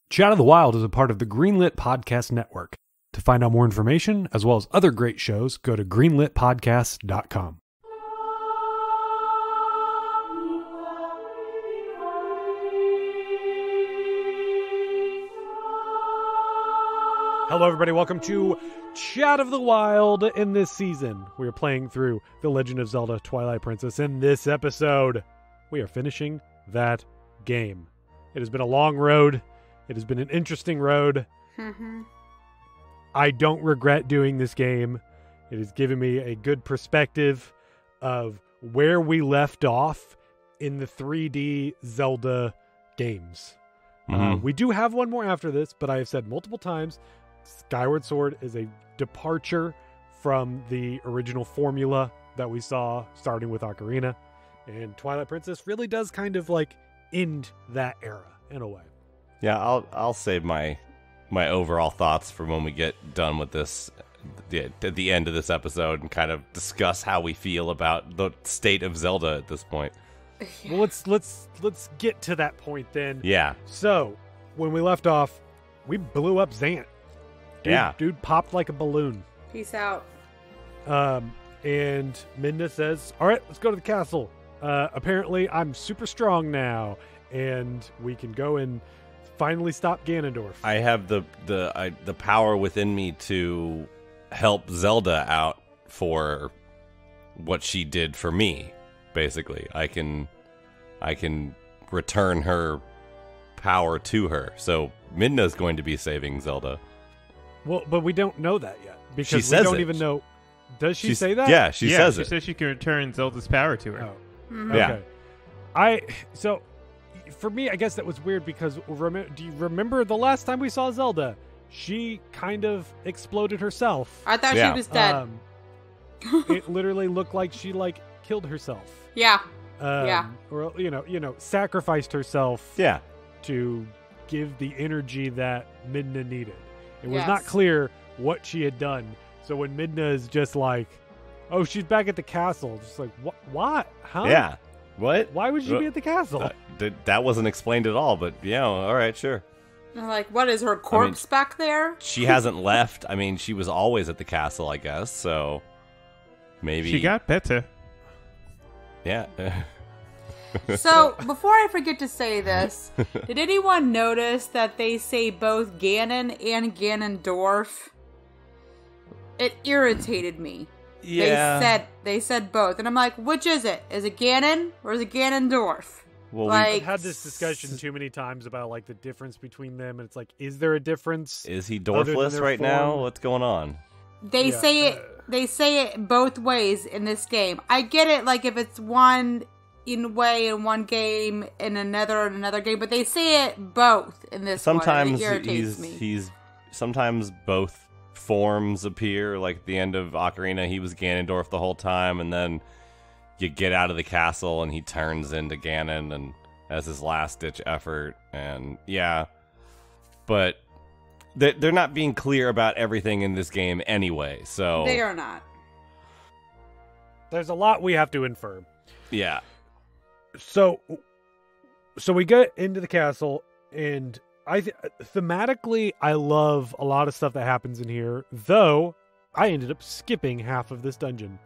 Chat of the Wild is a part of the Greenlit Podcast Network. To find out more information, as well as other great shows, go to greenlitpodcast.com. Hello, everybody. Welcome to Chat of the Wild. In this season, we are playing through The Legend of Zelda Twilight Princess. In this episode, we are finishing that game. It has been a long road. It has been an interesting road. Mm-hmm. I don't regret doing this game. It has given me a good perspective of where we left off in the 3D Zelda games. Mm-hmm. We do have one more after this, but I have said multiple times, Skyward Sword is a departure from the original formula that we saw starting with Ocarina. And Twilight Princess really does kind of like end that era in a way. Yeah, I'll save my overall thoughts for when we get done with this at the end of this episode and kind of discuss how we feel about the state of Zelda at this point. Well, let's get to that point then. Yeah. So, when we left off, we blew up Zant. Dude popped like a balloon. Peace out. And Midna says, "All right, let's go to the castle. Apparently, I'm super strong now, and we can go and finally stop Ganondorf." I have the power within me to help Zelda out for what she did for me. Basically, I can return her power to her. So Midna's going to be saving Zelda. Well, but we don't know that yet because She we says don't it. even know. Does she say that? Yeah, she says she it. says she can return Zelda's power to her. Oh. Mm-hmm. Okay. Yeah. So for me, I guess that was weird because do you remember the last time we saw Zelda? She kind of exploded herself. I thought Yeah. she was dead. It literally looked like she killed herself. Yeah. Or sacrificed herself. Yeah. To give the energy that Midna needed. It was Yes. not clear what she had done. So when Midna is just like, "Oh, she's back at the castle," just like, what? Huh? Yeah. What? Why would she be at the castle? That wasn't explained at all, but yeah, all right, sure. I'm like, what is her corpse back there? She hasn't left. I mean, she was always at the castle, I guess, so maybe... She got better. Yeah. So, before I forget to say this, did anyone notice that they say both Ganon and Ganondorf? It irritated me. Yeah. They said both, and I'm like, which is it? Is it Ganon or is it Ganondorf? Well, I've had this discussion too many times about the difference between them, and it's like, is there a difference? is he other than dwarfless their right form? now? What's going on? They Yeah, say it. They say it both ways in this game. I get it, like if it's one way in one game and another in another game, but they say it both in this one. Sometimes And it irritates me. he's sometimes both forms appear. Like at the end of Ocarina, he was Ganondorf the whole time, and then you get out of the castle and he turns into Ganon and as his last ditch effort. And yeah, but they're not being clear about everything in this game anyway. So They are not. There's a lot we have to infer. yeah. So we get into the castle, and thematically, I love a lot of stuff that happens in here, though I ended up skipping half of this dungeon.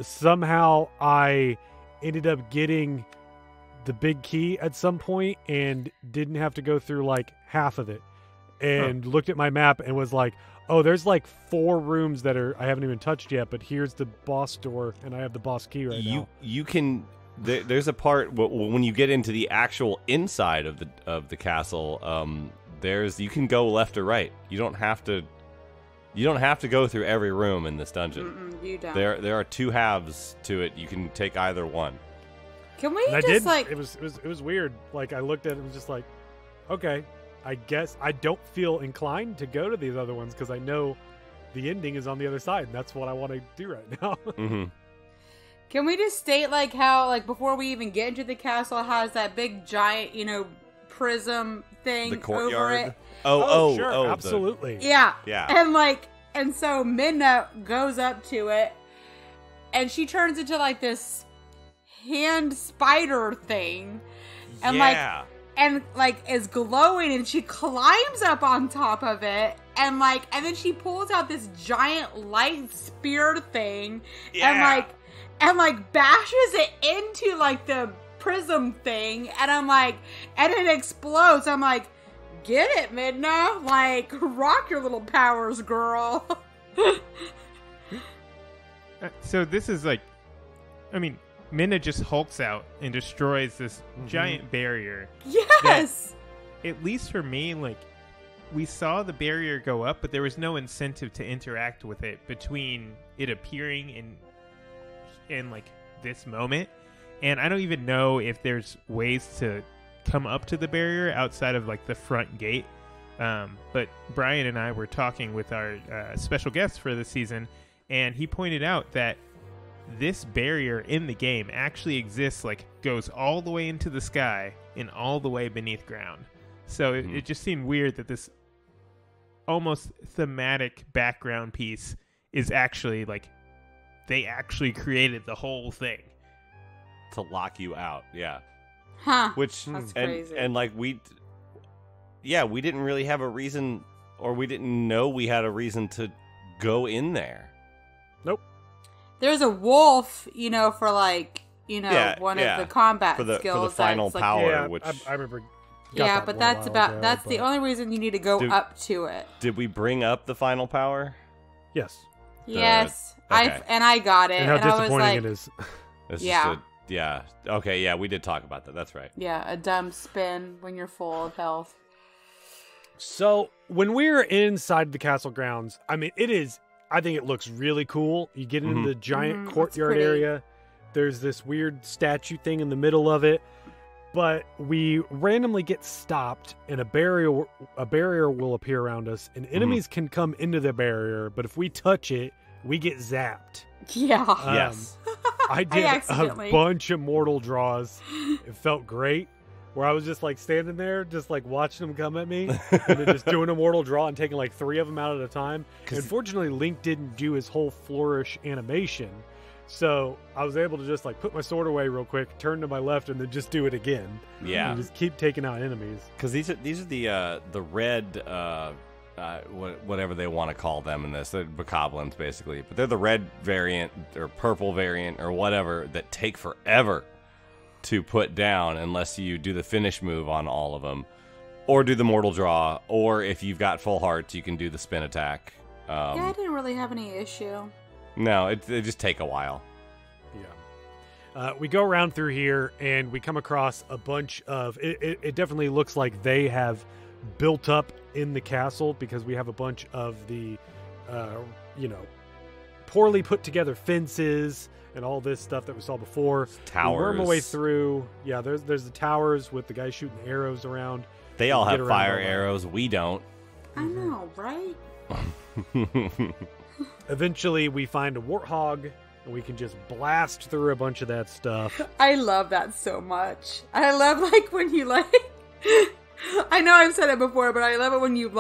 Somehow I ended up getting the big key at some point and didn't have to go through half of it, and looked at my map and was like, oh, there's 4 rooms that I haven't even touched yet, but here's the boss door, and I have the boss key right now. You can... There's a part when you get into the actual inside of the castle. You can go left or right. You don't have to go through every room in this dungeon. You don't. There are 2 halves to it. You can take either one. Can we And I just did. It was weird. I looked at it and was just like, okay, I guess I don't feel inclined to go to these other ones because I know the ending is on the other side, and that's what I want to do right now. Mm-hmm. Can we just state how before we even get into the castle, it has that big giant prism thing The courtyard. over it? Oh, sure, absolutely. Yeah. Yeah. And so Midna goes up to it, and she turns into this hand spider thing, and yeah. is glowing, and she climbs up on top of it, and then she pulls out this giant light spear thing, and bashes it into the prism thing, and and it explodes. I'm like, get it, Midna? Rock your little powers, girl. So this is Midna just hulks out and destroys this giant barrier. Yes! That, at least for me, we saw the barrier go up, but there was no incentive to interact with it between it appearing in this moment. And I don't even know if there's ways to come up to the barrier outside of the front gate. But Brian and I were talking with our special guest for this season, and he pointed out that this barrier in the game actually exists, goes all the way into the sky and all the way beneath ground. So it just seemed weird that this almost thematic background piece is actually they actually created the whole thing to lock you out. Yeah. Huh. Which that's crazy. And we didn't really have a reason, or we didn't know we had a reason to go in there. Nope. There's a wolf, for one of the combat skills. For the final power, which I remember. But that's the only reason you need to go up to it. Did we bring up the final power? Yes. Yes. Okay. I got it. And how and I was disappointing it is. Okay, yeah, we did talk about that. That's right. Yeah, a dumb spin when you're full of health. So when we're inside the castle grounds, I think it looks really cool. You get into the giant courtyard area. There's this weird statue thing in the middle of it. But we randomly get stopped, and a barrier will appear around us, and enemies can come into the barrier, but if we touch it, we get zapped. Yeah. Yes. I did a bunch of mortal draws. It felt great. Where I was just standing there, just watching them come at me, and then just doing a mortal draw and taking 3 of them out at a time. Unfortunately, Link didn't do his whole flourish animation, so I was able to just put my sword away real quick, turn to my left, and then just do it again. Yeah, and just keep taking out enemies. Because these are the red whatever they want to call them in this, they're bokoblins basically, but they're the red variant or purple variant or whatever that take forever to put down unless you do the finish move on all of them, or do the mortal draw, or if you've got full hearts, you can do the spin attack. I didn't really have any issue. No, they just take a while. Yeah. We go around through here, and we come across a bunch of... It definitely looks like they have built up in the castle, because we have a bunch of the, poorly put together fences and all this stuff that we saw before. Towers. We worm our way through. Yeah, there's the towers with the guys shooting arrows around. They all have fire arrows. We don't. I know, right? Eventually, we find a warthog, and we can just blast through a bunch of that stuff. I love that so much. I love, when you, I know I've said it before, but I love it when you,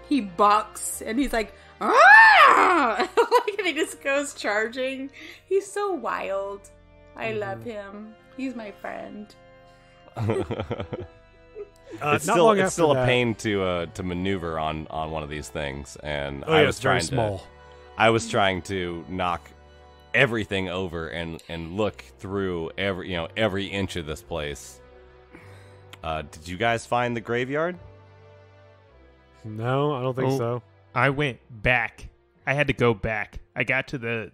he bucks, and he's like, ah! And he just goes charging. He's so wild. I love him. He's my friend. It's still a pain to maneuver on one of these things, and I was trying to knock everything over and look through every inch of this place. Did you guys find the graveyard? No, I don't think so. I went back. I had to go back. I got to the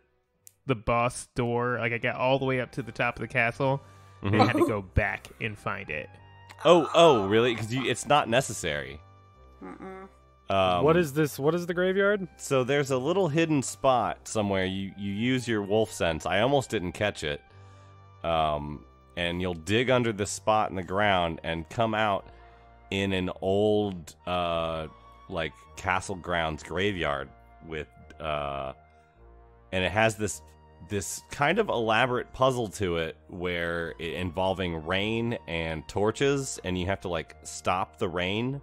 boss door. I got all the way up to the top of the castle, and I had to go back and find it. Oh, really? Because it's not necessary. What is this? What is the graveyard? So there's a little hidden spot somewhere. You use your wolf sense. I almost didn't catch it. And you'll dig under this spot in the ground and come out in an old castle grounds graveyard with and it has this kind of elaborate puzzle to it where involving rain and torches, and you have to stop the rain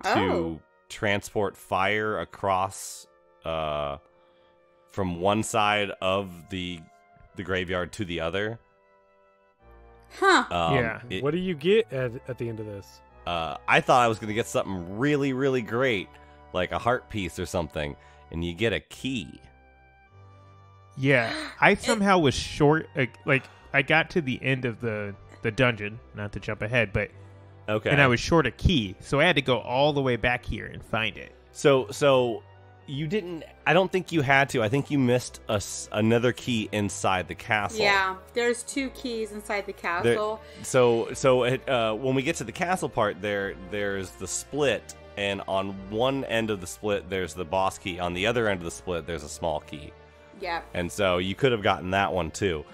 to transport fire across from one side of the graveyard to the other. Huh. Yeah. What do you get at the end of this? I thought I was going to get something really, really great, like a heart piece or something, and you get a key. Yeah, I somehow was short. Like I got to the end of the dungeon, not to jump ahead, but Okay. and I was short a key, so I had to go all the way back here and find it. So you didn't. I don't think you had to. I think you missed another key inside the castle. Yeah, there's 2 keys inside the castle. When we get to the castle part, there's the split, and on one end of the split there's the boss key. On the other end of the split there's a small key. Yeah. And so you could have gotten that one too.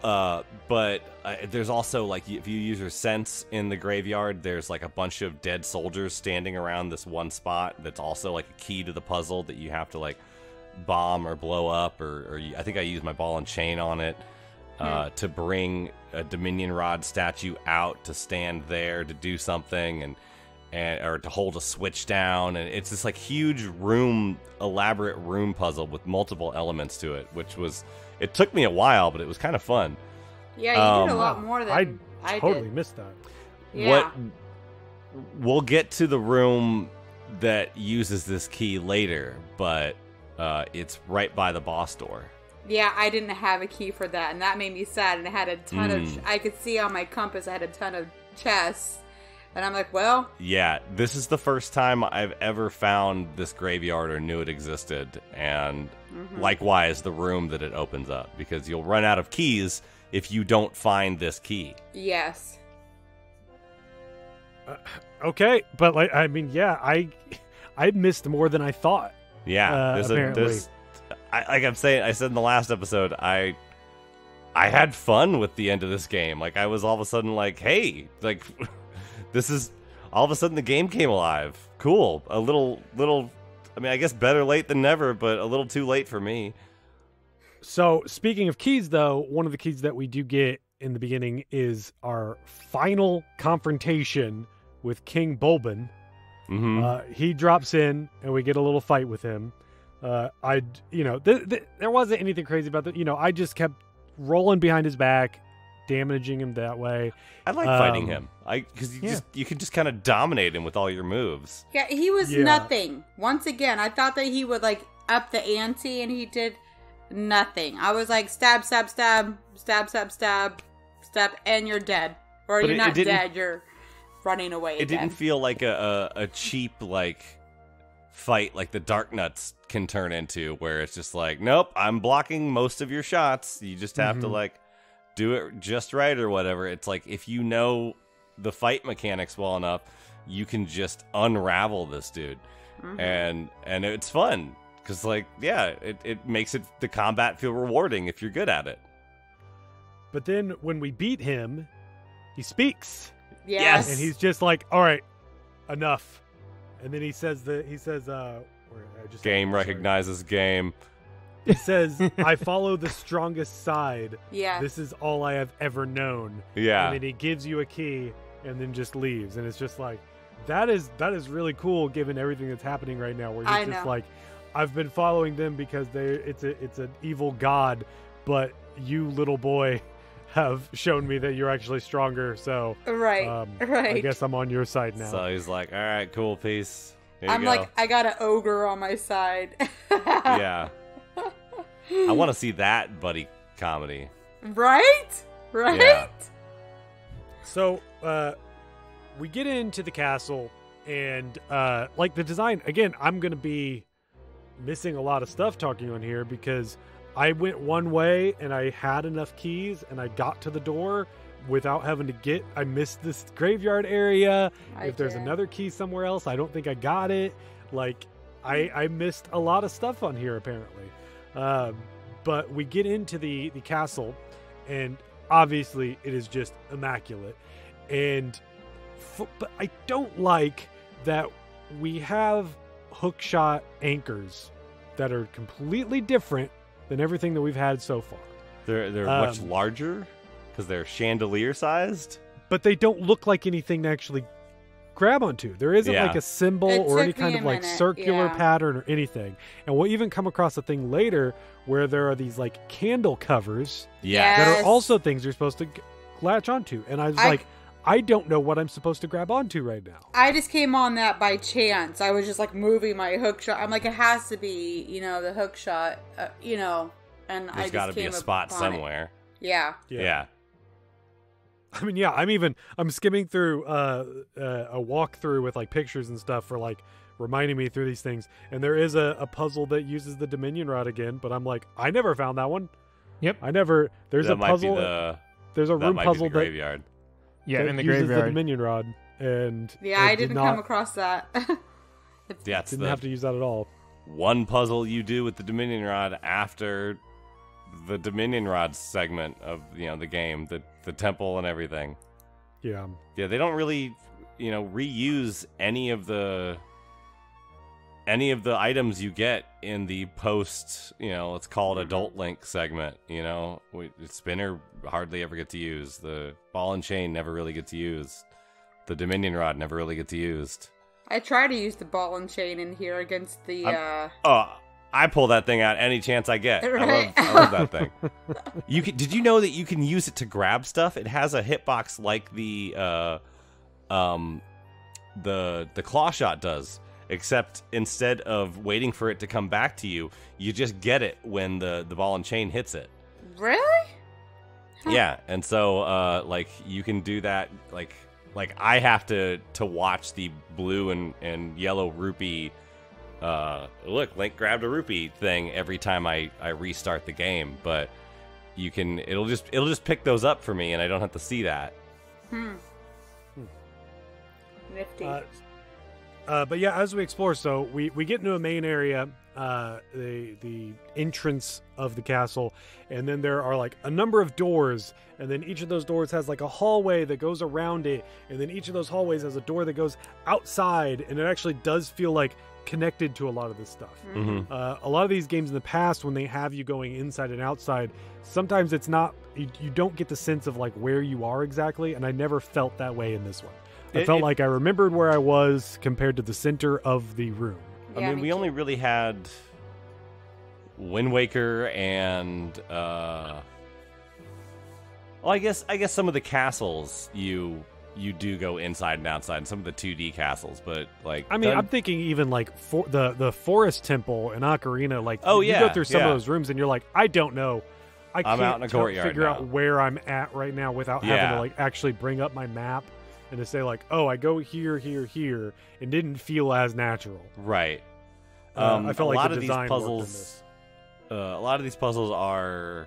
But there's also, like, if you use your sense in the graveyard, there's like a bunch of dead soldiers standing around this one spot that's also like a key to the puzzle that you have to like bomb or blow up, or I think I used my ball and chain on it to bring a Dominion Rod statue out to stand there to do something and or to hold a switch down, and it's this like huge elaborate room puzzle with multiple elements to it, it took me a while, but it was kind of fun. Yeah, you did a lot more than I totally did. missed that. Yeah. We'll get to the room that uses this key later, but it's right by the boss door. Yeah, I didn't have a key for that, and that made me sad. And it had a ton of. I could see on my compass I had a ton of chests, and I'm like, well. Yeah, this is the first time I've ever found this graveyard or knew it existed, and likewise the room that it opens up, because you'll run out of keys if you don't find this key. Yes. Okay, but like, I mean, yeah, I missed more than I thought. Yeah, apparently. Like I said in the last episode, I had fun with the end of this game. Like, I was all of a sudden like, hey, like, this is, all of a sudden the game came alive. Cool. A little, I mean, I guess better late than never, but a little too late for me. So, speaking of keys, though, one of the keys that we do get in the beginning is our final confrontation with King Bulbin. He drops in, and we get a little fight with him. There wasn't anything crazy about that. I just kept rolling behind his back, damaging him that way. I like fighting him. Because you can just kind of dominate him with all your moves. Yeah, he was nothing. Once again, I thought that he would like up the ante, and he did nothing. I was like, stab, stab, stab, stab, stab, stab, stab, and you're dead. Or you're not dead, you're running away It again. didn't feel like a cheap, like, fight like the Dark Nuts can turn into, where it's just like, nope, I'm blocking most of your shots. You just have to, like, do it just right or whatever. It's like, if you know the fight mechanics well enough, you can just unravel this dude. And it's fun. Because, like, yeah, it makes the combat feel rewarding if you're good at it. But then when we beat him, he speaks. Yes. And he's just like, all right, enough. And then he says, Game recognizes game. He says, I follow the strongest side. Yeah. This is all I have ever known. Yeah. And then he gives you a key and then just leaves. And it's just like, that is really cool given everything that's happening right now, where he's just like, I've been following them because it's an evil god, but you, little boy, have shown me that you're actually stronger, so right. I guess I'm on your side now. So he's like, all right, cool, peace. I'm like, I got an ogre on my side. Yeah. I want to see that buddy comedy. Right? Yeah. So we get into the castle, and like the design, again, I'm going to be missing a lot of stuff talking on here because I went one way and I had enough keys and I got to the door without having to I missed this graveyard area. If there's another key somewhere else, I don't think I got it. Like, I missed a lot of stuff on here apparently. But we get into the castle, and obviously it is just immaculate. And but I don't like that we have hookshot anchors that are completely different than everything that we've had so far. They're much larger because they're chandelier sized, but they don't look like anything to actually grab onto. There isn't like a symbol or any kind of like circular pattern or anything. And we'll even come across a thing later where there are these like candle covers that are also things you're supposed to latch onto, and I was like, I don't know what I'm supposed to grab onto right now. I just came on that by chance. I was just like moving my hook shot. I'm like, it has to be, the hook shot, and There's I just got to be a spot upon somewhere. It. Yeah. Yeah. I mean, yeah, I'm skimming through a walkthrough with like pictures and stuff for like reminding me through these things, and there is a puzzle that uses the Dominion Rod again, but I'm like, I never found that one. Yep. There's That a puzzle. There's a room puzzle that graveyard. Yeah, that in the uses graveyard. the Dominion Rod, and Yeah, I didn't come across that. Yeah, it's didn't have to use that at all. one puzzle you do with the Dominion Rod after the Dominion Rod segment of the game, the temple and everything. Yeah. Yeah, they don't really reuse any of the items you get in the post, let's call it Adult Link segment. Spinner hardly ever gets used. The ball and chain never really gets used. The Dominion Rod never really gets used. I try to use the ball and chain in here against the. I pull that thing out any chance I get. Right. I love that thing. Did you know that you can use it to grab stuff? It has a hitbox like the claw shot does, except instead of waiting for it to come back to you, you just get it when the ball and chain hits it. Really? Yeah, and so you can do that. Like I have to watch the blue and yellow rupee. Look, Link grabbed a rupee thing every time I restart the game, but it'll just pick those up for me, and I don't have to see that. Nifty. But yeah, as we explore, so we get into a main area, the entrance of the castle, and then there are like a number of doors, and then each of those doors has like a hallway that goes around it, and then each of those hallways has a door that goes outside, and it actually does feel like connected to a lot of this stuff. Mm-hmm. A lot of these games in the past, when they have you going inside and outside, sometimes it's not, you don't get the sense of like where you are exactly, and I never felt that way in this one. I felt like I remembered where I was compared to the center of the room. Yeah, I mean, we only really had Wind Waker and I guess some of the castles you do go inside and outside, and some of the 2D castles, but like I'm thinking even like for the forest temple in Ocarina, like you go through some of those rooms and you're like, I don't know. I I'm can't out in a courtyard figure now. out where I'm at right now without having to like actually bring up my map and to say like, oh, I go here, here, here, and didn't feel as natural. Right. I felt a like lot the of these design worked in puzzles. this. A lot of these puzzles are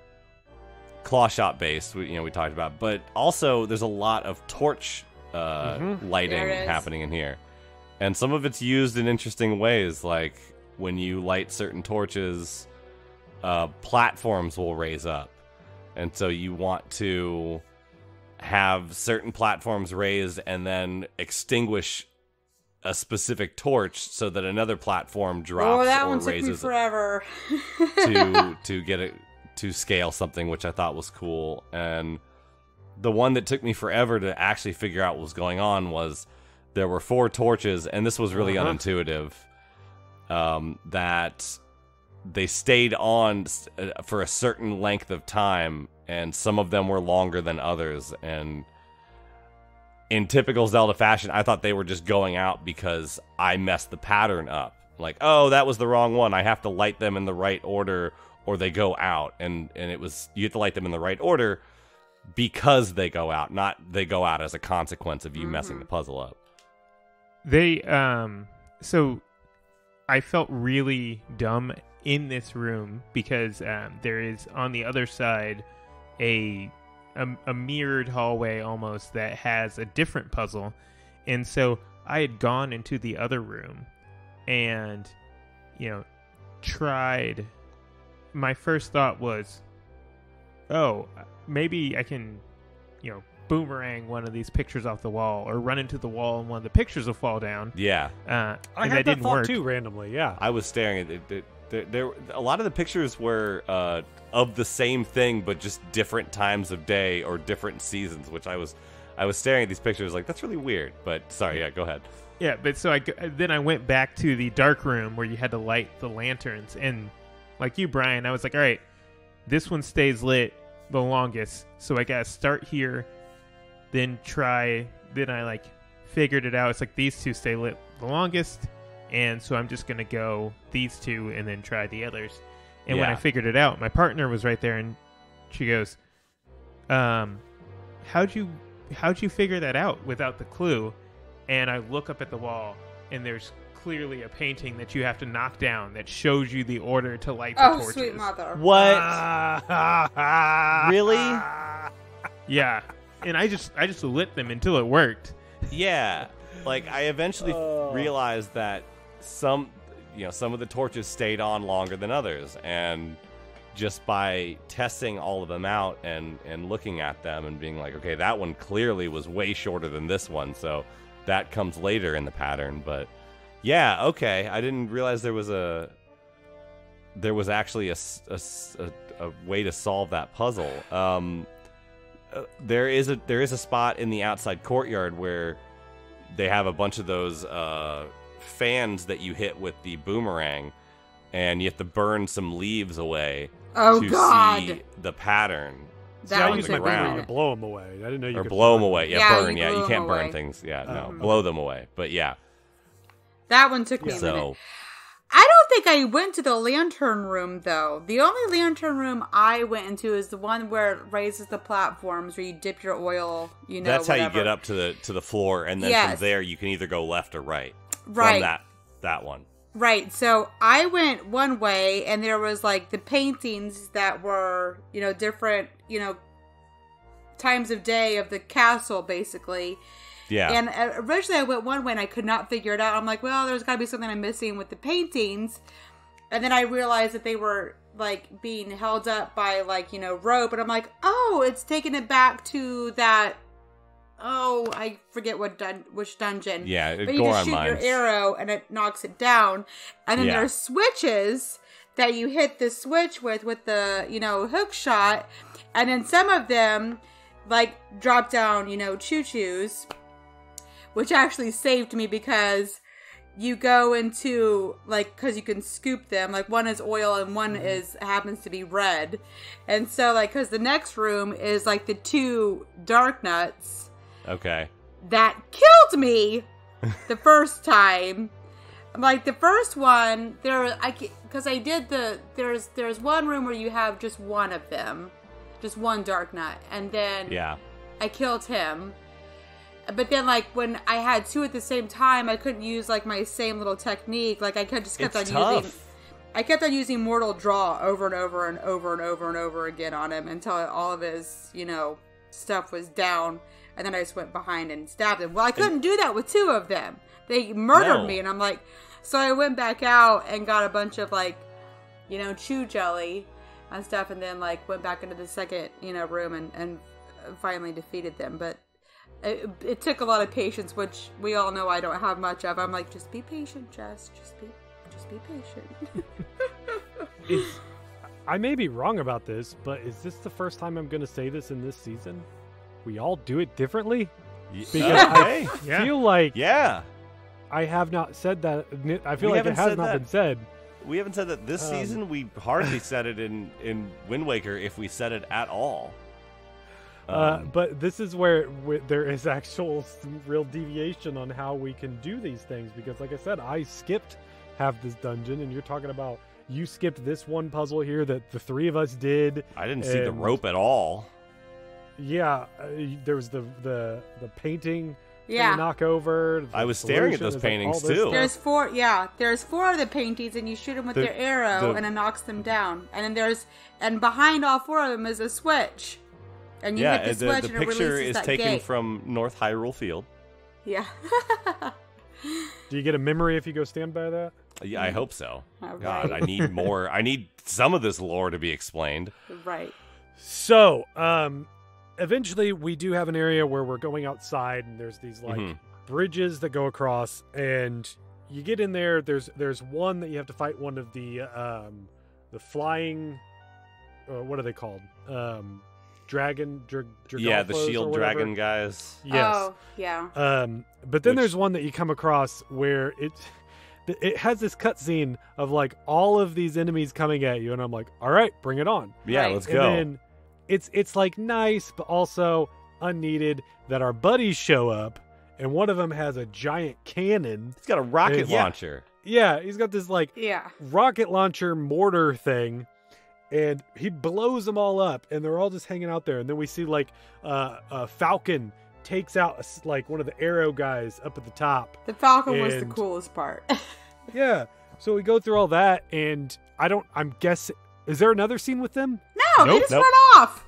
claw shot based. We talked about, but also there's a lot of torch lighting happening in here, and some of it's used in interesting ways. Like when you light certain torches, platforms will raise up, and so you want to have certain platforms raised and then extinguish a specific torch so that another platform drops that or one took me raises forever. to get it to scale something, which I thought was cool. And the one that took me forever to actually figure out what was going on was there were 4 torches, and this was really unintuitive, that they stayed on for a certain length of time, and some of them were longer than others. And in typical Zelda fashion, I thought they were just going out because I messed the pattern up. Like, oh, that was the wrong one. I have to light them in the right order or they go out. And it was, you have to light them in the right order because they go out, not they go out as a consequence of you messing the puzzle up. So I felt really dumb in this room because there is on the other side a mirrored hallway almost that has a different puzzle. And so I had gone into the other room and, tried. My first thought was, oh, maybe I can, boomerang one of these pictures off the wall or run into the wall and one of the pictures will fall down. Yeah. I and had that didn't thought work. too randomly, yeah. I was staring at it. There, a lot of the pictures were of the same thing, but just different times of day or different seasons. Which I was staring at these pictures like, that's really weird. But sorry, yeah, go ahead. Yeah, but so then I went back to the dark room where you had to light the lanterns, and like you, Brian, I was like, all right, this one stays lit the longest, so I gotta start here then I like figured it out. It's like these two stay lit the longest, and so I'm just gonna go these two and then try the others. And when I figured it out, my partner was right there, and she goes, how'd you figure that out without the clue? And I look up at the wall, and there's clearly a painting that you have to knock down that shows you the order to light the torches. Oh, sweet mother. What? Really? Yeah. And I just lit them until it worked. Yeah. Like, I eventually realized that some of the torches stayed on longer than others, and just by testing all of them out and looking at them and being like, okay, that one clearly was way shorter than this one, so that comes later in the pattern. But yeah, okay, I didn't realize there was actually a way to solve that puzzle. There is a spot in the outside courtyard where they have a bunch of those fans that you hit with the boomerang, and you have to burn some leaves away see the pattern. That I used my boomerang to blow them away. I didn't know you could blow them away. Yeah, burn. You You can't burn away. things. Yeah, no, blow them away. But yeah, That one took me a minute. so I don't think I went to the lantern room, though. The only lantern room I went into is the one where it raises the platforms where you dip your oil, that's how you whatever. get up to the floor, and then from there you can either go left or right. Right. From that one. Right, so I went one way, and there was, like, the paintings that were, different, times of day of the castle, basically. Yeah. And originally I went one way, and I could not figure it out. I'm like, well, there's got to be something I'm missing with the paintings. And then I realized that they were, like, being held up by, like, rope. And I'm like, oh, it's taking it back to that... Oh, I forget which dungeon. Yeah, but you just shoot your arrow and it knocks it down. And then there's switches that you hit the switch with the, hook shot. And then some of them, like, drop down, choo-choos. Which actually saved me because you go into, like, because you can scoop them. Like, one is oil and one happens to be red. And so, like, because the next room is, like, the 2 dark nuts. Okay. That killed me the first time. Like, the first one, there's one room where you have just one of them. Just one dark nut. And then I killed him. But then, like, when I had 2 at the same time, I couldn't use, like, my same little technique. Like, I kept on using Mortal Draw over and over and over and over and over again on him until all of his, stuff was down. And then I just went behind and stabbed him. Well, I couldn't do that with 2 of them. They murdered me. And I'm like, so I went back out and got a bunch of, like, chew jelly and stuff. And then, like, went back into the second, room and finally defeated them. But it took a lot of patience, which we all know I don't have much of. I'm like, just be patient, Jess. Just be patient. I may be wrong about this, but is this the first time I'm going to say this in this season? We all do it differently? Because I feel like I have not said that. I feel like it has not been said. We haven't said that this season. We hardly said it in Wind Waker, if we said it at all. But this is where there is actual real deviation on how we can do these things. Because, like I said, I skipped half this dungeon, and you're talking about you skipped this one puzzle here that the 3 of us did. I didn't see the rope at all. Yeah, there was the painting Yeah. knock over. I was staring at those paintings too. There's four. Yeah, there's 4 of the paintings, and you shoot them with your arrow, and it knocks them down. And then and behind all 4 of them is a switch, and you hit the switch, the and it picture releases is that taken gate. from North Hyrule Field. Yeah. Do you get a memory if you go stand by that? Yeah, I hope so. All God, right. I need more. I need some of this lore to be explained. Right. So, eventually we do have an area where we're going outside, and there's these like bridges that go across, and you get in there. There's one that you have to fight one of the flying, what are they called? Dragon, Yeah, the Dragalfos shield or whatever. dragon guys. Yes. Oh, yeah. But then there's one that you come across where it has this cutscene of like all of these enemies coming at you, and I'm like, all right, bring it on. Yeah, Right. let's And go. then it's like nice, but also unneeded that our buddies show up, and one of them has a giant cannon. He's got a rocket And- launcher. Yeah, he's got this like Yeah. rocket launcher mortar thing, and he blows them all up, and they're all just hanging out there. And then we see like Falcon takes out like one of the arrow guys up at the top. The Falcon was the And- coolest part. Yeah, so we go through all that, and I'm guessing, is there another scene with them? No, they Nope. just Nope. run off.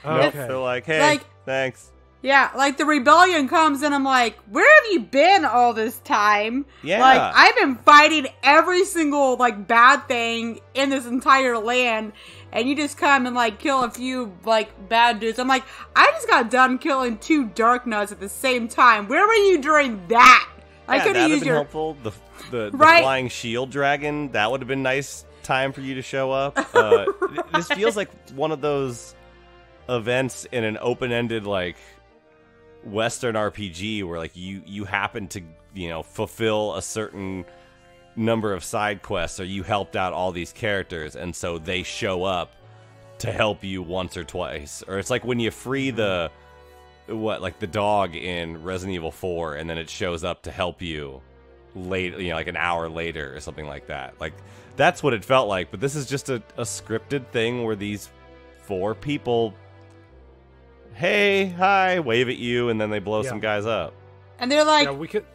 Nope. They're like, hey, Like- thanks. Yeah, like the rebellion comes and I'm like, where have you been all this time? Yeah. Like, I've been fighting every single, like, bad thing in this entire land, and you just come and, like, kill a few, like, bad dudes. I'm like, I just got done killing 2 Dark Nuts at the same time. Where were you during that? I Yeah, could have that'd used been your... helpful. The Right. flying shield dragon, that would have been nice time for you to show up. This feels like one of those events in an open-ended, like, Western RPG where, like, you happen to, fulfill a certain number of side quests, or you helped out all these characters, and so they show up to help you once or twice. Or it's like when you free the dog in Resident Evil 4, and then it shows up to help you late, like an hour later or something like that. Like, that's what it felt like. But this is just a scripted thing where these 4 people, hey, hi, wave at you, and then they blow some guys up. And they're like... Yeah, we could.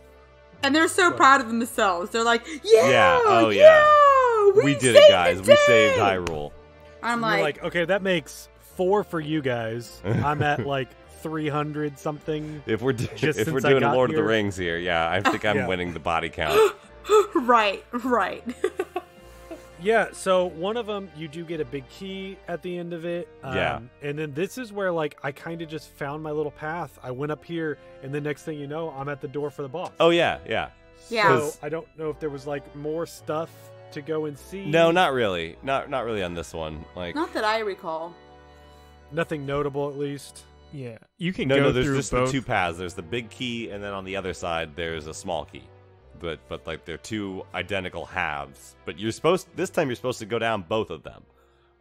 And they're so proud of themselves. They're like, yeah, Oh, yeah, We did saved it, guys. the We day!" saved Hyrule. I'm You're like, okay, that makes 4 for you guys. I'm at like 300 something. If we're Just if we're since I doing got Lord of the here. Rings here, yeah, I think I'm Yeah. winning the body count. right. Yeah, so one of them, you do get a big key at the end of it. Yeah. And then this is where, like, I kind of just found my little path. I went up here, and the next thing you know, I'm at the door for the boss. Oh yeah. Yeah. So I don't know if there was, like, more stuff to go and see. No, not really. Not really on this one. Like, Not that I recall. Nothing notable, at least. Yeah, you can no, go there's through just both. the 2 paths. There's the big key, and then on the other side, there's a small key. But like they're 2 identical halves. But this time you're supposed to go down both of them.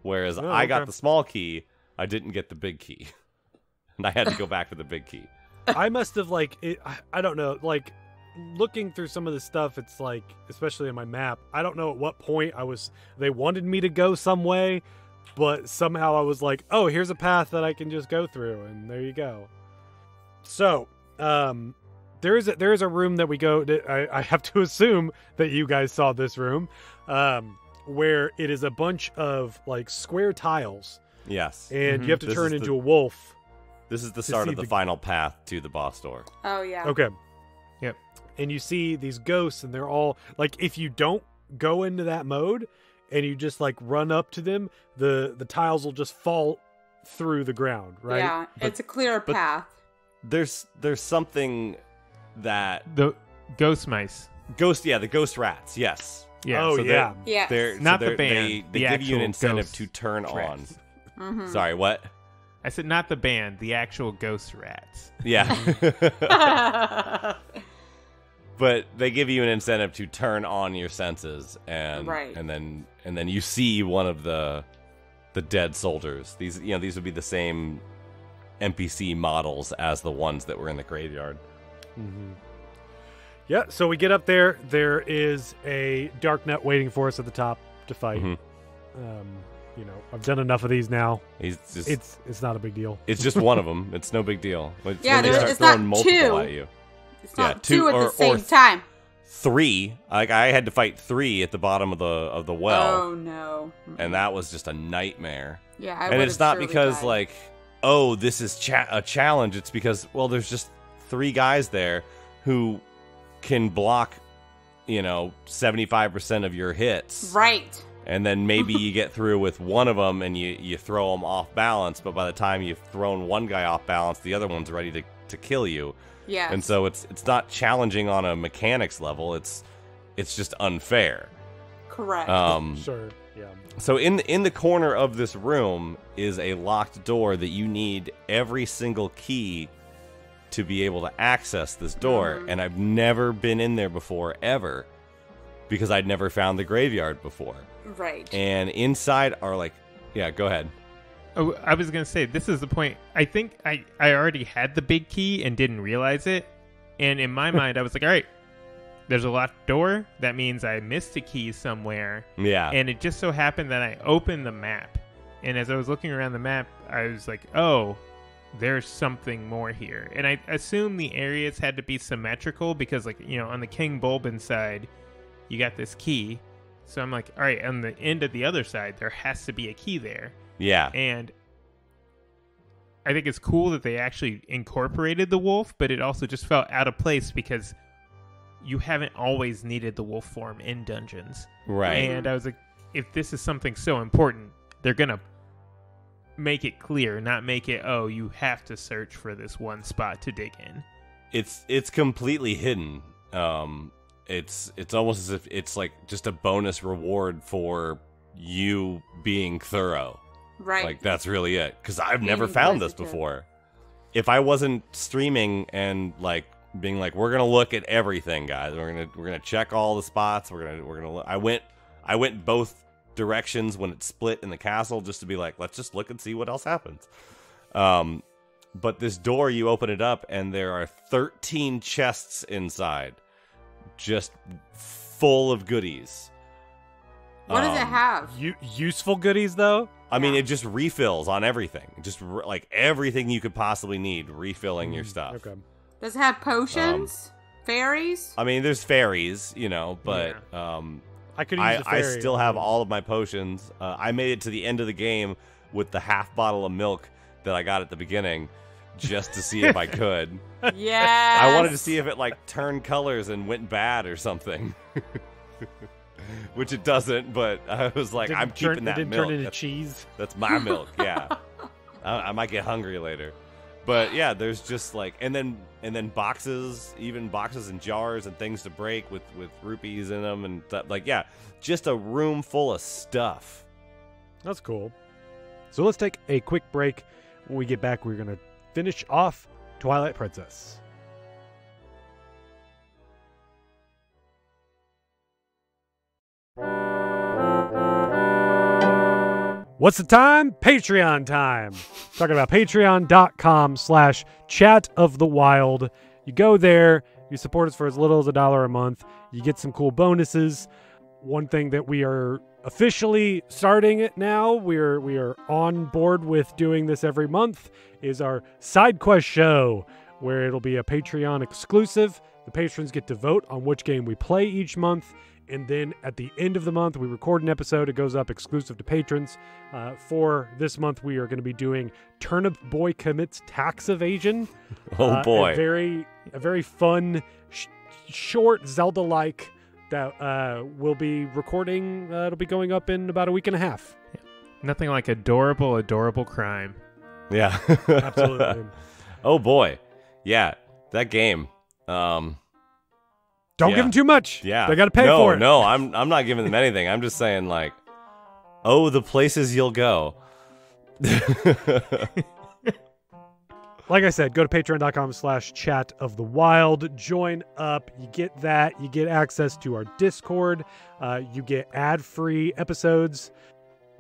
Whereas Oh, I got okay. the small key, I didn't get the big key, and I had to go back to the big key. I must have, like, I don't know, like, looking through some of the stuff, it's like, especially in my map, I don't know at what point they wanted me to go some way, but somehow I was like, oh, here's a path that I can just go through, and there you go. So, there is a room that we go to, I have to assume that you guys saw this room, where it is a bunch of, like, square tiles, Yes. and you have to This turn is into a wolf. This is the start see of the the- final path to the boss door. Oh, yeah. Okay. Yep. And you see these ghosts, and they're all like, if you don't go into that mode and you just like run up to them, the tiles will just fall through the ground, right? Yeah, it's a clear but- path. There's something that The ghost mice. the ghost rats. Yes. Yeah. Oh, So yeah. Yeah. Not the they're- band, They the give you an actual incentive ghost to turn rats. on. Mhm. Sorry, what? I said not the band, the actual ghost rats. Yeah. But they give you an incentive to turn on your senses, and Right. and then you see one of the dead soldiers. These would be the same NPC models as the ones that were in the graveyard. Mm-hmm. Yeah, so we get up there. There is a dark net waiting for us at the top to fight. Mhm. I've done enough of these now. He's just It's not a big deal. it's just one of them. It's no big deal. It's Yeah, when they there- start it's not throwing multiple two. at you. It's Yeah, not two two at or- the same or- time. 3. Like, I had to fight 3 at the bottom of the well, Oh, no. and that was just a nightmare. Yeah, I And would've it's not surely because died. like, oh, this is a challenge. It's because, well, there's just 3 guys there who can block 75% of your hits, Right. and then maybe you get through with one of them and you throw them off balance, but by the time you've thrown one guy off balance, the other one's ready to kill you. Yeah. And so it's not challenging on a mechanics level. It's just unfair. Correct. Sure. Yeah. So in the corner of this room is a locked door that you need every single key to be able to access this door. And I've never been in there before, ever, because I'd never found the graveyard before. right. And inside are like, yeah, go ahead. Oh, I was going to say, this is the point. I think I already had the big key and didn't realize it. And in my mind, I was like, all right, there's a locked door. That means I missed a key somewhere. Yeah. And it just so happened that I opened the map. And as I was looking around the map, I was like, oh, there's something more here. And I assume the areas had to be symmetrical because, like, you know, on the King Bulbin side, you got this key. So I'm like, all right, on the end of the other side, there has to be a key there. Yeah. And I think it's cool that they actually incorporated the wolf, but it also just felt out of place because you haven't always needed the wolf form in dungeons. Right. And I was like, if this is something so important, they're going to make it clear, not make it, oh, you have to search for this one spot to dig in. It's completely hidden. It's almost as if it's like just a bonus reward for you being thorough. Right. Like, that's really it. Because I've never Being found this inquisitive. before. If I wasn't streaming and like being like, we're gonna look at everything, guys. We're gonna check all the spots. We're gonna look. I went both directions when it split in the castle just to be like, let's just look and see what else happens. But this door, you open it up and there are 13 chests inside, just full of goodies. What does it have? Useful goodies, though? I mean, it just refills on everything. Just like everything you could possibly need, refilling your stuff. Okay. Does it have potions? Fairies? I mean, there's fairies, you know, but I could use a I fairy. still have all of my potions. I made it to the end of the game with the half bottle of milk that I got at the beginning just to see if I could. Yes. I wanted to see if it like turned colors and went bad or something. Which it doesn't, but I was like, I'm keeping that didn't milk. turn into That's- cheese. That's my milk, yeah. I might get hungry later. But yeah, there's just like, and then boxes, even boxes and jars and things to break with rupees in them and like, yeah, just a room full of stuff. That's cool. So let's take a quick break. When we get back, we're going to finish off Twilight Princess. What's the time? Patreon time. Talking about patreon.com/chat of the wild. You go there, you support us for as little as $1 a month. You get some cool bonuses. One thing that we are officially starting it now, we are on board with doing this every month, is our side quest show, where it'll be a Patreon exclusive. The patrons get to vote on which game we play each month. And then at the end of the month, we record an episode. It goes up exclusive to patrons. For this month, we are going to be doing Turnip Boy Commits Tax Evasion. Oh boy. A very fun, short Zelda-like that we'll be recording. It'll be going up in about a week and a half. Nothing like adorable crime. Yeah. Absolutely. Oh boy. Yeah, that game. Don't give them too much. Yeah. They got to pay for it. No, I'm not giving them anything. I'm just saying, like, oh, the places you'll go. Like I said, go to patreon.com/chat of the wild. Join up. You get that. You get access to our Discord. You get ad-free episodes.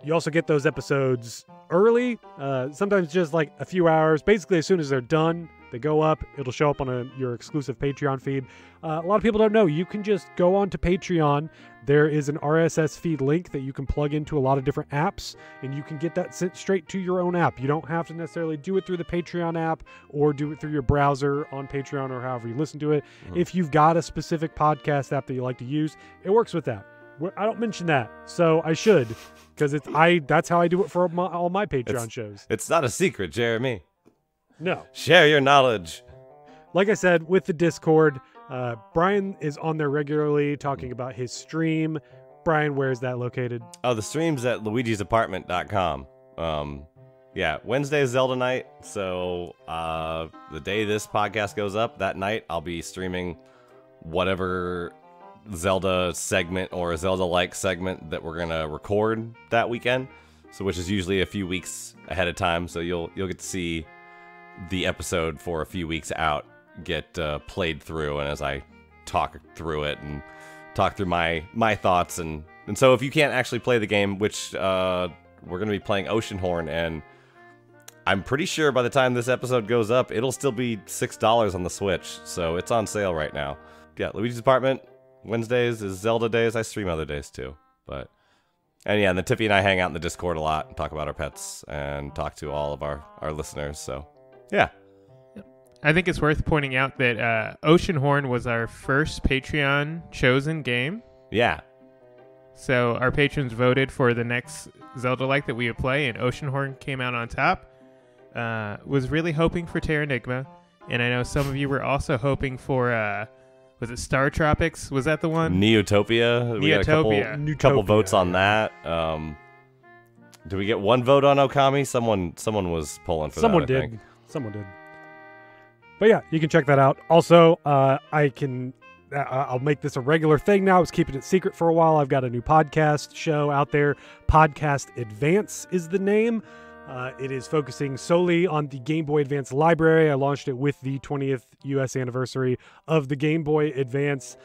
You also get those episodes early, sometimes just like a few hours. Basically, as soon as they're done, they go up. It'll show up on your exclusive Patreon feed. A lot of people don't know. You can just go on to Patreon. There is an RSS feed link that you can plug into a lot of different apps, and you can get that sent straight to your own app. You don't have to necessarily do it through the Patreon app or do it through your browser on Patreon or however you listen to it. If you've got a specific podcast app that you like to use, it works with that. I don't mention that, so I should, because that's how I do it for all my Patreon shows. It's not a secret, Jeremy. No. Share your knowledge. Like I said, with the Discord, Brian is on there regularly talking about his stream. Brian, where is that located? Oh, the stream's at luigisapartment.com. Yeah, Wednesday is Zelda night, so the day this podcast goes up, that night, I'll be streaming whatever Zelda segment or a Zelda-like segment that we're going to record that weekend, so which is usually a few weeks ahead of time, so you'll get to see the episode for a few weeks out get played through, and as I talk through it and talk through my thoughts, and so if you can't actually play the game, which we're going to be playing Oceanhorn, and I'm pretty sure by the time this episode goes up, it'll still be $6 on the Switch. So it's on sale right now. Yeah, Luigi's Apartment, Wednesdays is Zelda days. I stream other days too. And the Tiffy and I hang out in the Discord a lot and talk about our pets and talk to all of our listeners. So, yeah. I think it's worth pointing out that Oceanhorn was our first Patreon chosen game. Yeah. So our patrons voted for the next Zelda-like that we would play, and Oceanhorn came out on top. Was really hoping for Terranigma, and I know some of you were also hoping for... was it Star Tropics? Was that the one? Neotopia. We got a couple votes on that. Did we get one vote on Okami? Someone was pulling for Someone that. I did. think. Someone did. But yeah, you can check that out. Also, I'll make this a regular thing now. I was keeping it secret for a while. I've got a new podcast show out there. Podcast Advance is the name. It is focusing solely on the Game Boy Advance library. I launched it with the 20th U.S. anniversary of the Game Boy Advance.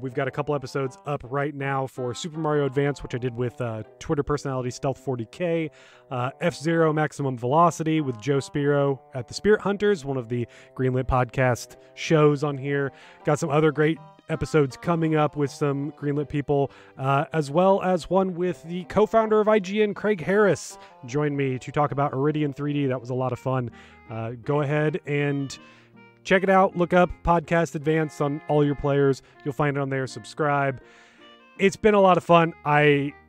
We've got a couple episodes up right now for Super Mario Advance, which I did with Twitter personality Stealth40K, F-Zero Maximum Velocity with Joe Spiro at the Spirit Hunters, one of the Greenlit podcast shows on here. Got some other great episodes coming up with some Greenlit people, as well as one with the co-founder of IGN, Craig Harris, joined me to talk about Iridian 3D. That was a lot of fun. Go ahead and check it out. Look up Podcast Advance on all your players. You'll find it on there. Subscribe. It's been a lot of fun.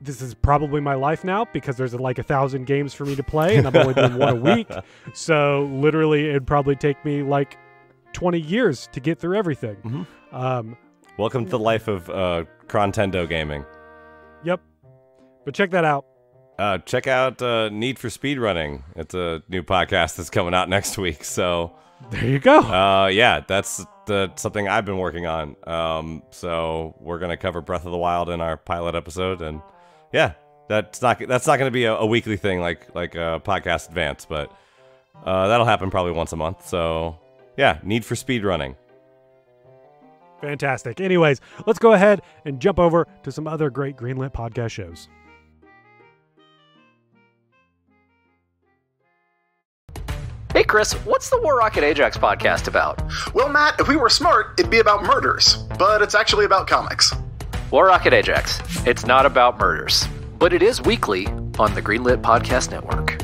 This is probably my life now because there's like 1,000 games for me to play, and I'm only doing one a week. So literally, it'd probably take me like 20 years to get through everything. Mm-hmm. Welcome to the life of Crontendo Gaming. Yep. But check that out. Check out Need for Speedrunning. It's a new podcast that's coming out next week. So there you go. That's something I've been working on. So we're gonna cover Breath of the Wild in our pilot episode, and yeah, that's not gonna be a weekly thing like Podcast Advance, but that'll happen probably once a month. So yeah, Need for Speedrunning. Fantastic. Anyways, let's go ahead and jump over to some other great Greenlit podcast shows. Hey Chris, what's the War Rocket Ajax podcast about? Well, Matt, if we were smart, it'd be about murders, but it's actually about comics. War Rocket Ajax. It's not about murders, but it is weekly on the Greenlit Podcast Network.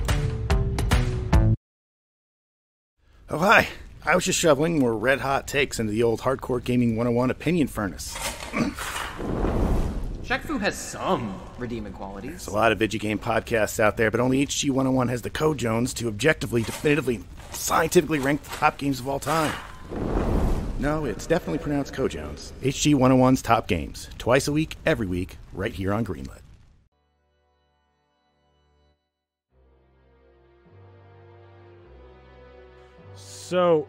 Oh, hi. I was just shoveling more red-hot takes into the old Hardcore Gaming 101 opinion furnace. Shaq Fu has some redeeming qualities. There's a lot of video-game podcasts out there, but only HG 101 has the code Jones to objectively, definitively, scientifically rank the top games of all time. No, it's definitely pronounced code Jones. HG 101's top games. Twice a week, every week, right here on Greenlit. So,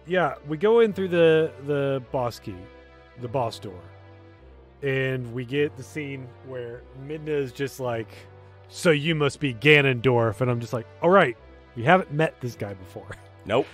yeah, we go in through the boss key, the boss door, and we get the scene where Midna is just like, so you must be Ganondorf, and I'm just like, all right, we haven't met this guy before. Nope.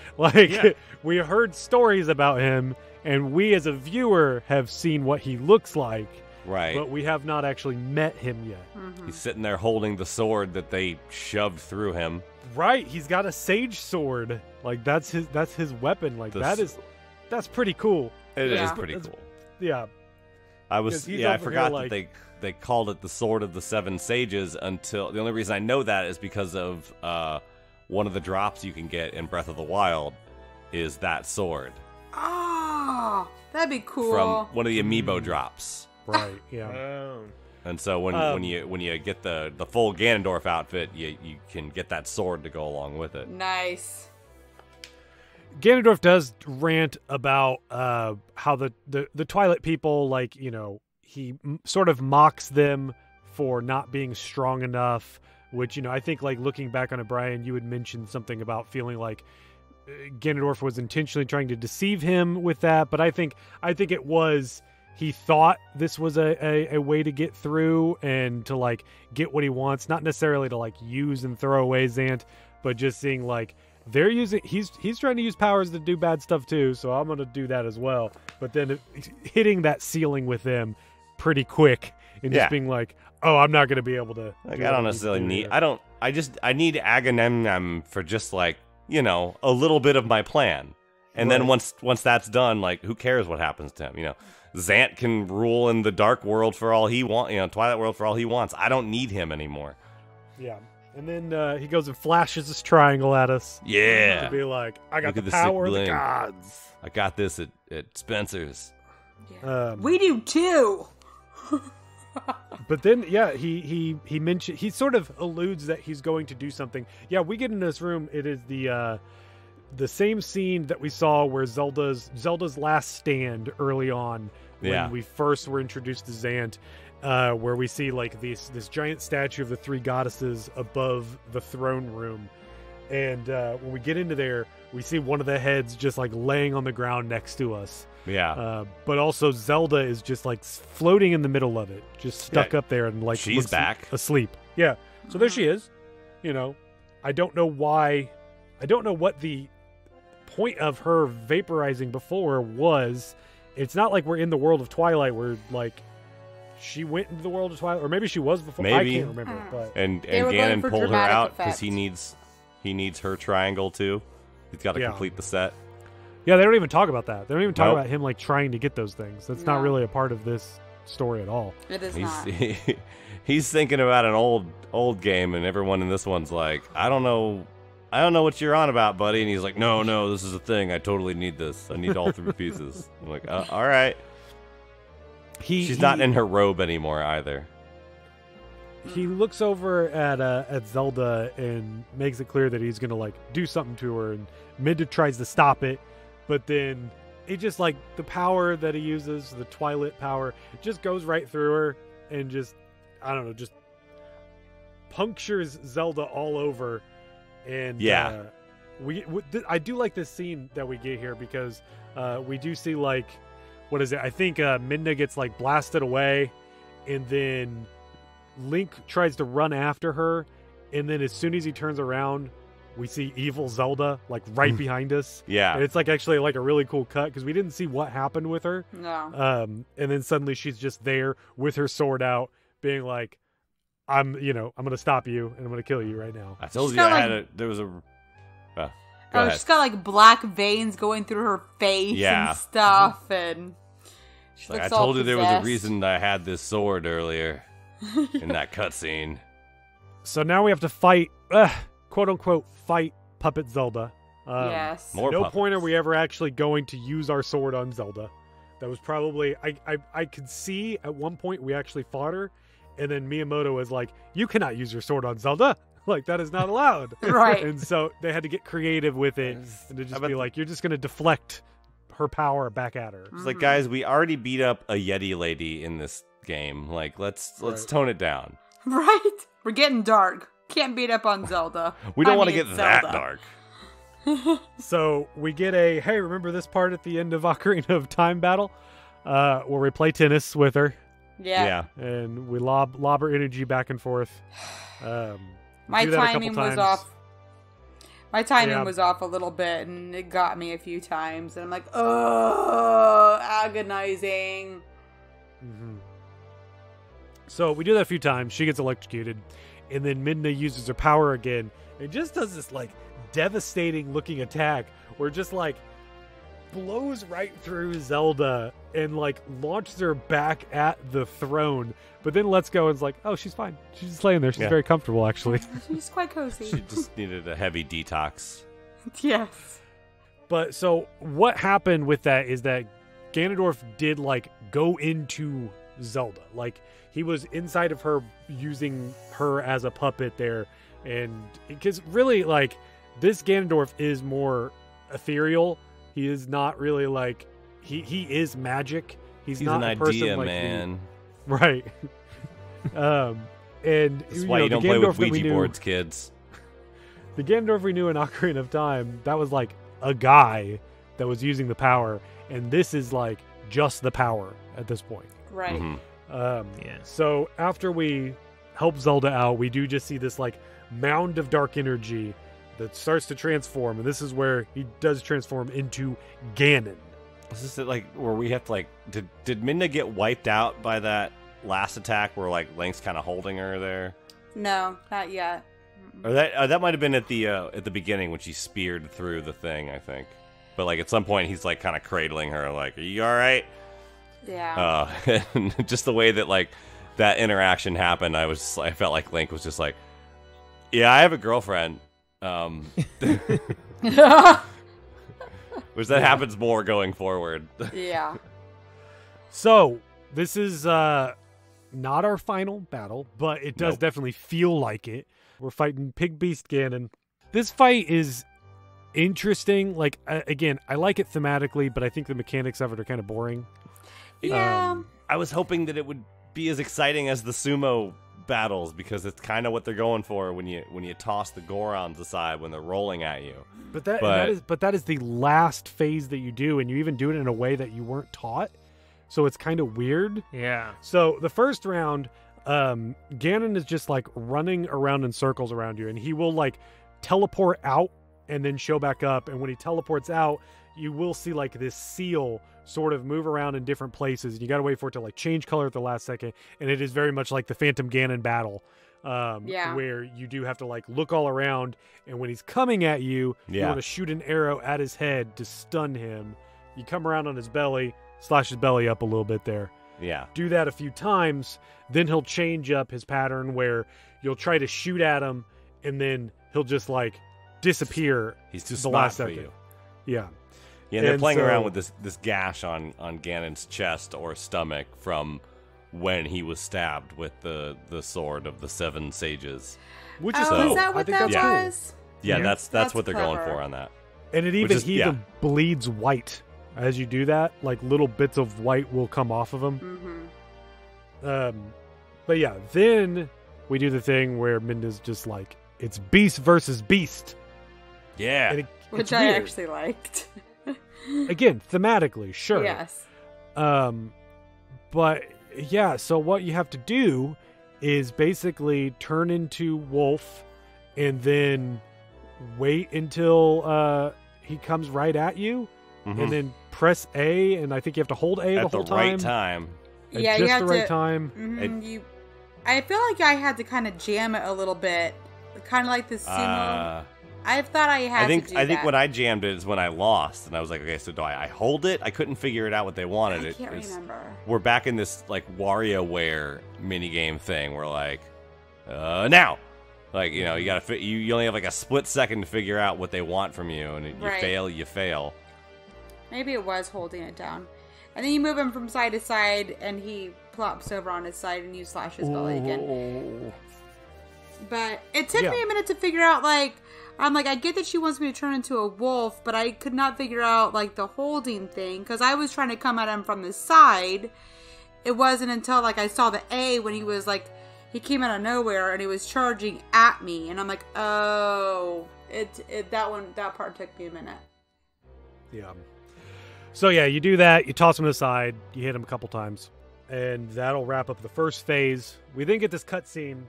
We heard stories about him, and we as a viewer have seen what he looks like, right? But we have not actually met him yet. Mm-hmm. He's sitting there holding the sword that they shoved through him. Right, he's got a sage sword. Like that's his weapon. Like that's pretty cool. It is pretty cool. Yeah. I forgot that they called it the Sword of the Seven Sages until the only reason I know that is because of one of the drops you can get in Breath of the Wild is that sword. Oh, that'd be cool. From one of the amiibo drops. Right, yeah. Oh. And so when you get the full Ganondorf outfit, you can get that sword to go along with it. Nice. Ganondorf does rant about how the Twilight people, like, you know, he sort of mocks them for not being strong enough, which, you know, I think, like, looking back on it, Brian, you had mentioned something about feeling like Ganondorf was intentionally trying to deceive him with that, but I think it was... He thought this was a way to get through and to, like, get what he wants, not necessarily to, like, use and throw away Zant, but just seeing, like, they're using... He's trying to use powers to do bad stuff, too, so I'm going to do that as well. But then hitting that ceiling with them pretty quick and just being like, oh, I'm not going to be able to... Like, I don't necessarily need... I don't I need Agamemnon for just like, you know, a little bit of my plan. And then once that's done, like, who cares what happens to him? You know, Zant can rule in the dark world for all he wants, you know, Twilight world for all he wants. I don't need him anymore. Yeah. And then he goes and flashes this triangle at us. Yeah. To be like, I got Look the at power of the bling. gods. I got this at Spencer's. Yeah. We do too. But then, yeah, he mentioned, he sort of alludes that he's going to do something. Yeah, we get in this room. It is the same scene that we saw where Zelda's last stand early on when we first were introduced to Zant, where we see like this giant statue of the three goddesses above the throne room. And when we get into there, we see one of the heads just like laying on the ground next to us. Yeah. But also Zelda is just like floating in the middle of it, just stuck up there and like she's looks back asleep. Yeah. So there she is. You know, I don't know why. I don't know what the point of her vaporizing before was. It's not like we're in the world of Twilight where like she went into the world of Twilight, or maybe she was before. Maybe. I can't remember. But And They were Ganon going for pulled her dramatic out because effect. he needs her triangle too. He's got to Yeah. complete the set. yeah, they don't even talk about that. They don't even talk Nope. about him like trying to get those things. That's No. not really a part of this story at all. It is He's not. he's thinking about an old game, and everyone in this one's like, I don't know what you're on about, buddy. And he's like, no, this is a thing. I totally need this. I need all three pieces. I'm like, all right. She's not in her robe anymore either. He looks over at Zelda and makes it clear that he's gonna like do something to her, and Midna tries to stop it, but then it just like the power that he uses, the Twilight power, it just goes right through her and just, I don't know, just punctures Zelda all over. And Yeah. I do like this scene that we get here because we do see like, what is it? I think Midna gets like blasted away, and then Link tries to run after her, and then as soon as he turns around, we see evil Zelda like right behind us. Yeah. And it's like actually like a really cool cut because we didn't see what happened with her. No. And then suddenly she's just there with her sword out, being like, I'm gonna stop you and I'm gonna kill you right now. I told She's you got, there was a. Go Oh, ahead. she's got like black veins going through her face Yeah. and stuff, and she Like, I looks all told you there was a possessed. reason I had this sword earlier in that cutscene. So now we have to fight, quote unquote, fight Puppet Zelda. Yes. More No puppets. point are we ever actually going to use our sword on Zelda. That was probably I could see at one point we actually fought her, and then Miyamoto was like, "You cannot use your sword on Zelda. Like that is not allowed." Right. And so they had to get creative with it and to just be like, "You're just going to deflect her power back at her." It's like, guys, we already beat up a Yeti lady in this game. Like, let's tone it down. Right? We're getting dark. Can't beat up on Zelda. We don't I want to mean, get that Zelda. dark. So we get a, hey, remember this part at the end of Ocarina of Time battle, where we play tennis with her Yeah. and we lob her energy back and forth. My do that a couple timing was times. off. My timing Yeah. was off a little bit, and it got me a few times. And I'm like, oh, agonizing. Mm-hmm. So we do that a few times. She gets electrocuted, and then Midna uses her power again. It just does this like devastating looking attack where it just like blows right through Zelda and like launches her back at the throne, but then lets go and is like, oh, she's fine. She's just laying there. She's Yeah. very comfortable, actually. She's quite She cozy. just needed a heavy detox. Yes. But so what happened with that is that Ganondorf did like go into Zelda. Like he was inside of her using her as a puppet there. And because really like this Ganondorf is more ethereal. He is not really like, he is magic. He's not an a person idea, like man. you. Right. And That's why you the don't play with Ganondorf that we Ouija knew- boards, kids. The Ganondorf we knew in Ocarina of Time, that was like a guy that was using the power, and this is like just the power at this point. Right. Mhm. Yeah. So after we help Zelda out, we do just see this like mound of dark energy that starts to transform, and this is where he does transform into Ganon. Is this like where we have to like did Midna get wiped out by that last attack where like Link's kind of holding her there? No, not yet. Or that might have been at the beginning when she speared through the thing, I think. But like at some point he's like kind of cradling her, like, "Are you all right?" Yeah. And just the way that like that interaction happened, I felt like Link was just like, "Yeah, I have a girlfriend." Which that happens more going forward. Yeah. So this is not our final battle, but it does definitely feel like it. We're fighting Pig Beast Ganon. This fight is interesting. Like, again, I like it thematically, but I think the mechanics of it are kind of boring. Yeah. I was hoping that it would be as exciting as the sumo battles, because it's kind of what they're going for when you toss the Gorons aside when they're rolling at you. But that is the last phase that you do, and you even do it in a way that you weren't taught. So it's kind of weird. Yeah. So the first round, Ganon is just like running around in circles around you, and he will like teleport out and then show back up. And when he teleports out, you will see like this seal sort of move around in different places. You got to wait for it to like change color at the last second. And it is very much like the Phantom Ganon battle, where you do have to like look all around. And when he's coming at you, you want to shoot an arrow at his head to stun him. You come around on his belly, slash his belly up a little bit there. Yeah. Do that a few times, then he'll change up his pattern where you'll try to shoot at him, and then he'll just like disappear. He's too the smart last for second. you. Yeah. Yeah, they're And playing so- around with this gash on Ganon's chest or stomach from when he was stabbed with the sword of the 7 sages. Which is Oh, cool. is that I what think that that's cool. was? Yeah, Yeah. that's That's what they're going clever. for on that. And it Which even is- bleeds white as you do that. Like little bits of white will come off of him. Mm-hmm. But yeah, then we do the thing where Minda's just like, it's beast versus beast. Yeah. And Which it's I weird. actually liked. Again, thematically, sure. Yes. But yeah, so what you have to do is basically turn into wolf and then wait until he comes right at you, Mhm. and then press A, and I think you have to hold A At the the whole right time. At Yeah, you just have the right to- time. Mhm, I feel like I had to kind of jam it a little bit, kind of like the sumo. I thought I had to do I think that. when I jammed it is when I lost, and I was like, okay, so do I hold it? I couldn't figure it out what they wanted. I can't It's- remember. We're back in this like WarioWare minigame thing. We're like, now, like you gotta you only have like a split second to figure out what they want from you, and you Right. fail, you fail. Maybe it was holding it down. And then you move him from side to side, and he plops over on his side, and you slash his belly again. But it took me a minute to figure out, like, I'm like, I get that she wants me to turn into a wolf, but I could not figure out, like, the holding thing, because I was trying to come at him from the side. It wasn't until, like, I saw the A when he was, like, he came out of nowhere, and he was charging at me, and I'm like, oh, that part took me a minute. Yeah. So yeah, you do that, you toss him aside, you hit him a couple times, and that'll wrap up the first phase. We then get this cutscene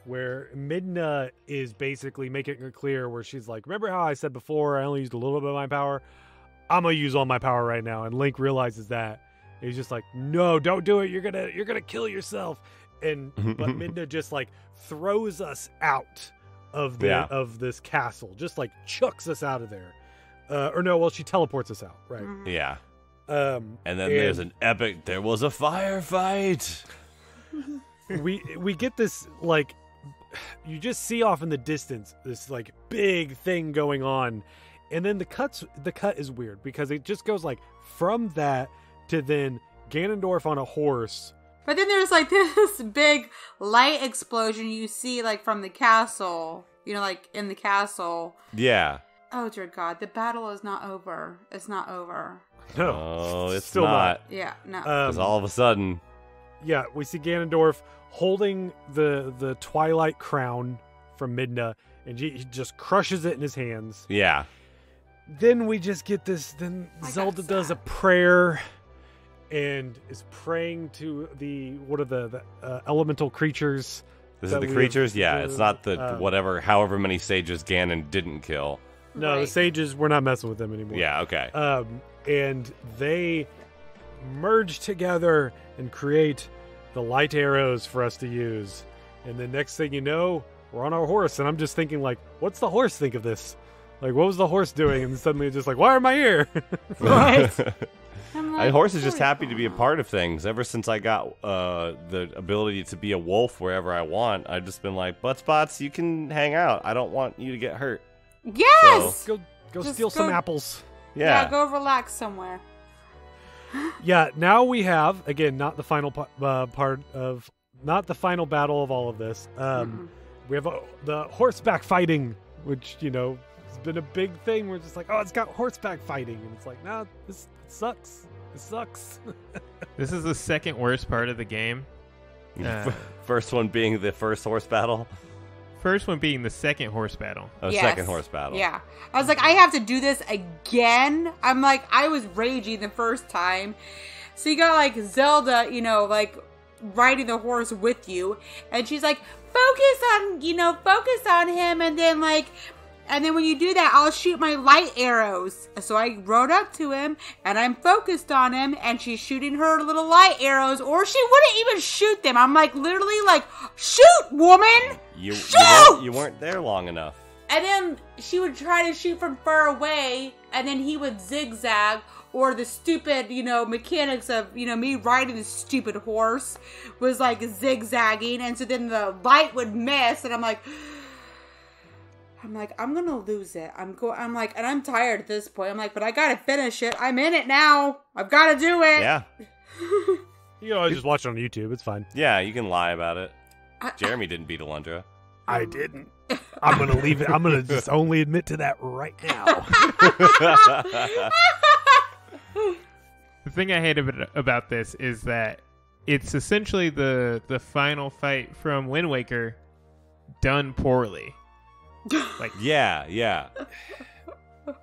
where Midna is basically making it clear where she's like, remember how I said before I only used a little bit of my power? I'm gonna use all my power right now. And Link realizes that. He's just like, no, don't do it. You're gonna kill yourself. And but Midna just like throws us out of of this castle, just like chucks us out of there. She teleports us out, right? Yeah. And then there's an epic. There was a firefight. we get this, like, you just see off in the distance this like big thing going on, and then the cut is weird because it just goes like from that to then Ganondorf on a horse. But then there's like this big light explosion you see like from the castle, like in the castle. Yeah. Oh dear God, the battle is not over. It's not over. No, Oh, it's still not. Yeah, no. Because all of a sudden, Yeah, we see Ganondorf holding the Twilight crown from Midna, and he just crushes it in his hands. yeah. Then we just get this. Then I got Zelda does a sad. prayer and is praying to what are the elemental creatures. This is that the we creatures. have- Yeah, it's not the uh, however many sages Ganon didn't kill. No, the Right. sages. We're not messing with them anymore. Yeah. Okay. And they merge together and create the light arrows for us to use. And the next thing you know, we're on our horse, and I'm just thinking, like, what's the horse think of this? Like, what was the horse doing? And suddenly it's just like, why am I here? Right. I'm like, Horse is just happy to be a part of things. Ever since I got the ability to be a wolf wherever I want, I've just been like, Butt Spots, you can hang out. I don't want you to get hurt. Yes! Go Just steal some apples. Yeah. Go relax somewhere. Yeah, now we have, again, not the final not the final battle of all of this. We have the horseback fighting, which, you know, has been a big thing. We're just like, oh, it's got horseback fighting. And it's like, nah, this sucks. It sucks. This is the second worst part of the game. First one being the first horse battle. First one being the second horse battle. Oh, Yes. second horse battle. Yeah. I was like, I have to do this again. I'm like, I was raging the first time. So you got like Zelda, you know, like riding the horse with you. And she's like, focus on him. And then when you do that, I'll shoot my light arrows. So I rode up to him and I'm focused on him and she's shooting her little light arrows, or she wouldn't even shoot them. I'm like, literally like, shoot, woman! You weren't there long enough. And then she would try to shoot from far away, and then he would zigzag, or the stupid, you know, mechanics of, you know, me riding this stupid horse was like zigzagging, and so then the light would miss, and I'm like, I'm gonna lose it. I'm like, and I'm tired at this point. I'm like, but I gotta finish it. I'm in it now. I've gotta do it. Yeah. You know, I just watch it on YouTube. It's fine. Yeah, you can lie about it. Jeremy didn't beat Alundra. I didn't. I'm going to leave it. I'm going to just only admit to that right now. The thing I hate about this is that it's essentially the final fight from Wind Waker done poorly. Like, yeah.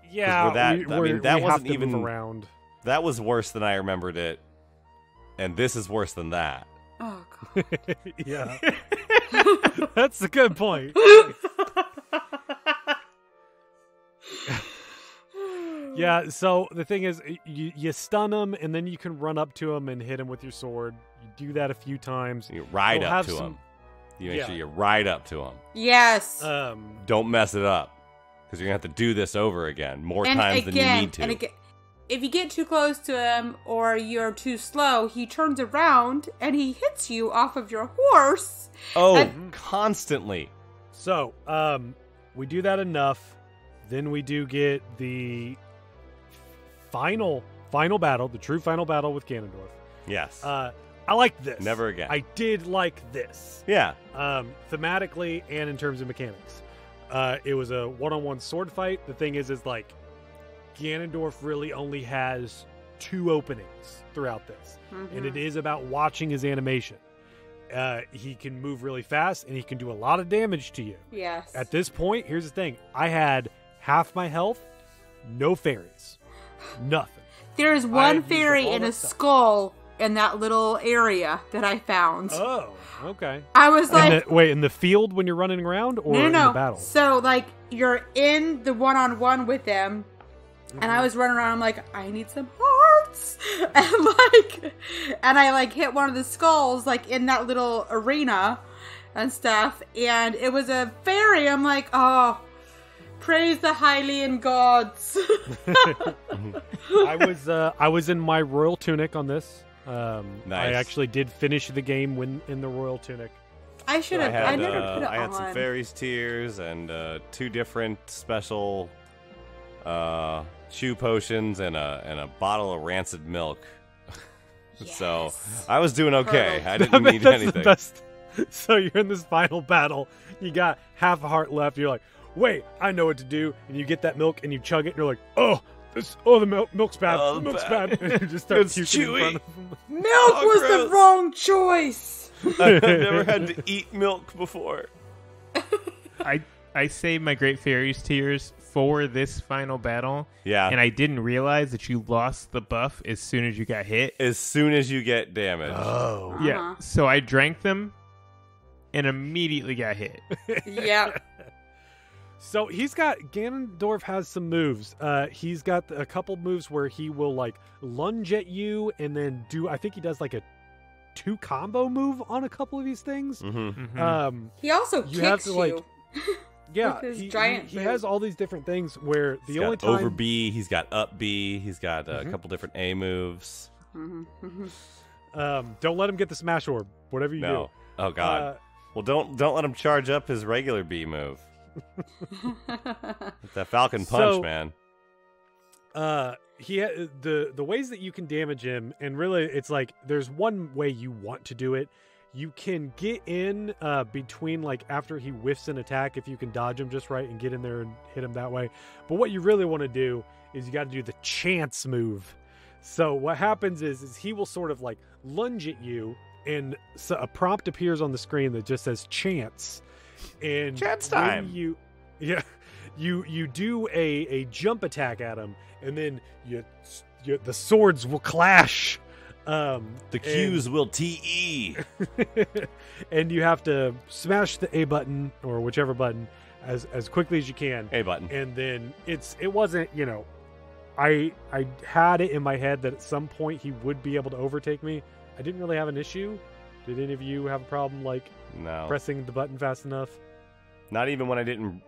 Yeah, that wasn't even around. That was worse than I remembered it, and this is worse than that. Oh, God. Yeah. That's a good point. Yeah, so the thing is, you stun him, and then you can run up to him and hit him with your sword. You do that a few times. You ride up to him. You make sure you ride up to him. Yes. Don't mess it up, because you're going to have to do this over again more times than you need to. And again, if you get too close to him or you're too slow, he turns around and he hits you off of your horse. Oh, constantly. So, we do that enough. Then we do get the final battle, the true final battle with Ganondorf. Yes. I like this. Never again. I did like this. Yeah. Thematically and in terms of mechanics. It was a one-on-one sword fight. The thing is like, Ganondorf really only has 2 openings throughout this. Mm-hmm. And it is about watching his animation. He can move really fast, and he can do a lot of damage to you. Yes. At this point, here's the thing. I had half my health, no fairies. Nothing. There's one fairy in a skull in that little area that I found. Oh, okay. I was like... in the field when you're running around, or in the battle? So, like, you're in the one-on-one with them, and I was running around, I'm like, I need some hearts! And I, like, hit one of the skulls, like, in that little arena and stuff, and it was a fairy. I'm like, oh, praise the Hylian gods. I was in my royal tunic on this. Nice. I actually did finish the game in the royal tunic. I should have. I never put it on. I had some fairies' tears and 2 different special chew potions and a bottle of rancid milk. Yes. So I was doing okay. Perfect. I didn't need That's anything. The best. So you're in this final battle. You got half a heart left. You're like, wait, I know what to do. And you get that milk and you chug it. And you're like, the milk's bad. Oh, the milk's bad. And you just start It's puking in chewy. front of him. Milk was the gross. wrong choice. I've never had to eat milk before. I saved my Great Fairy's Tears for this final battle. Yeah. And I didn't realize that you lost the buff as soon as you got hit. As soon as you get damage. Oh. Yeah. So I drank them and immediately got hit. Yeah. So Ganondorf has some moves. He's got a couple moves where he will like lunge at you and then I think he does like a 2 combo move on a couple of these things. He also you have kicks to, like, you. Yeah, With his giant he move. has all these different things where the He's only got time over B, he's got up B, he's got a couple different A moves. don't let him get the smash orb, whatever you No. do. Oh god. Well, don't let him charge up his regular B move. That Falcon Punch, So- man. The ways that you can damage him, and really it's like there's one way you want to do it. You can get in between, like, after he whiffs an attack, if you can dodge him just right and get in there and hit him that way. But what you really want to do is you got to do the chance move. So what happens is he will sort of like lunge at you, and so a prompt appears on the screen that just says chance. And Chance when time. You do a jump attack at him, and then the swords will clash. The Q's will TE. And you have to smash the A button or whichever button as quickly as you can. A button. And then it wasn't, I had it in my head that at some point he would be able to overtake me. I didn't really have an issue. Did any of you have a problem like No. pressing the button fast enough? Not even when I didn't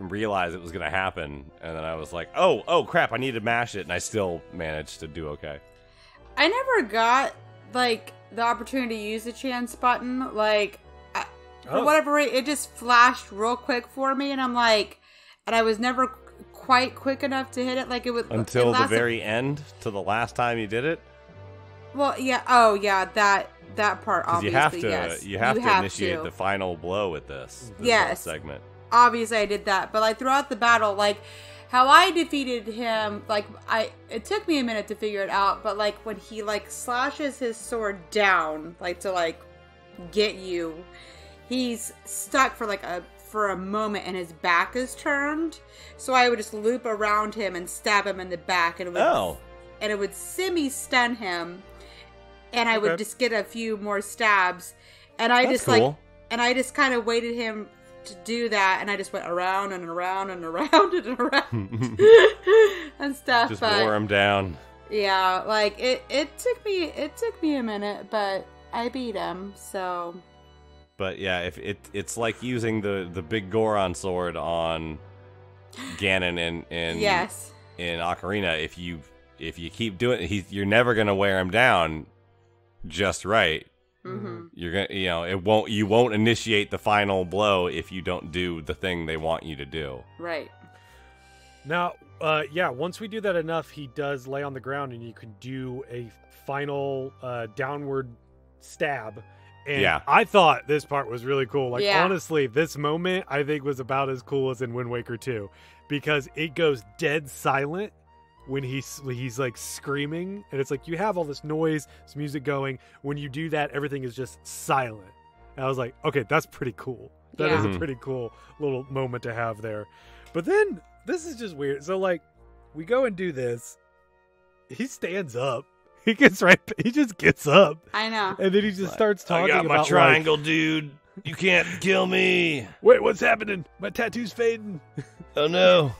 realize it was going to happen, and then I was like, oh crap, I need to mash it, and I still managed to do okay. I never got, like, the opportunity to use the chance button. Like, for whatever reason, it just flashed real quick for me, and I'm like, and I was never quite quick enough to hit it. Like, it was Until it the lasted- very end, to the last time you did it. Well, yeah. Oh, yeah. That part. Because Obviously, you have yes. to initiate the final blow with this Yes. segment. Obviously, I did that, but like throughout the battle, like how I defeated him, like it took me a minute to figure it out. But like when he like slashes his sword down, like to like get you, he's stuck for a moment, and his back is turned. So I would just loop around him and stab him in the back, and it would semi-stun him, and I would just get a few more stabs, and I That's just cool. and I just kind of waited him to do that, and I just went around and around and around and around and stuff. Just but wore him down. yeah, like it took me a minute, but I beat him. So But yeah, if it's like using the big Goron sword on Ganon in yes, in Ocarina. If you keep doing it, you're never gonna wear him down just right. mm-hmm. You're gonna you won't initiate the final blow if you don't do the thing they want you to do. right. Now, once we do that enough, he does lay on the ground, and you can do a final downward stab. And Yeah. I thought this part was really cool. Like, Yeah. honestly, this moment I think was about as cool as in Wind Waker 2, because it goes dead silent when he's like screaming, and it's like you have all this noise, this music going. When you do that, everything is just silent. And I was like, okay, that's pretty cool. That is Yeah. a pretty cool little moment to have there. But then this is just weird. So like we go and do this. He stands up. He just gets up. I know. And then he just starts talking I got my about triangle, dude. You can't kill me. like, wait, what's happening? My tattoo's fading. Oh no.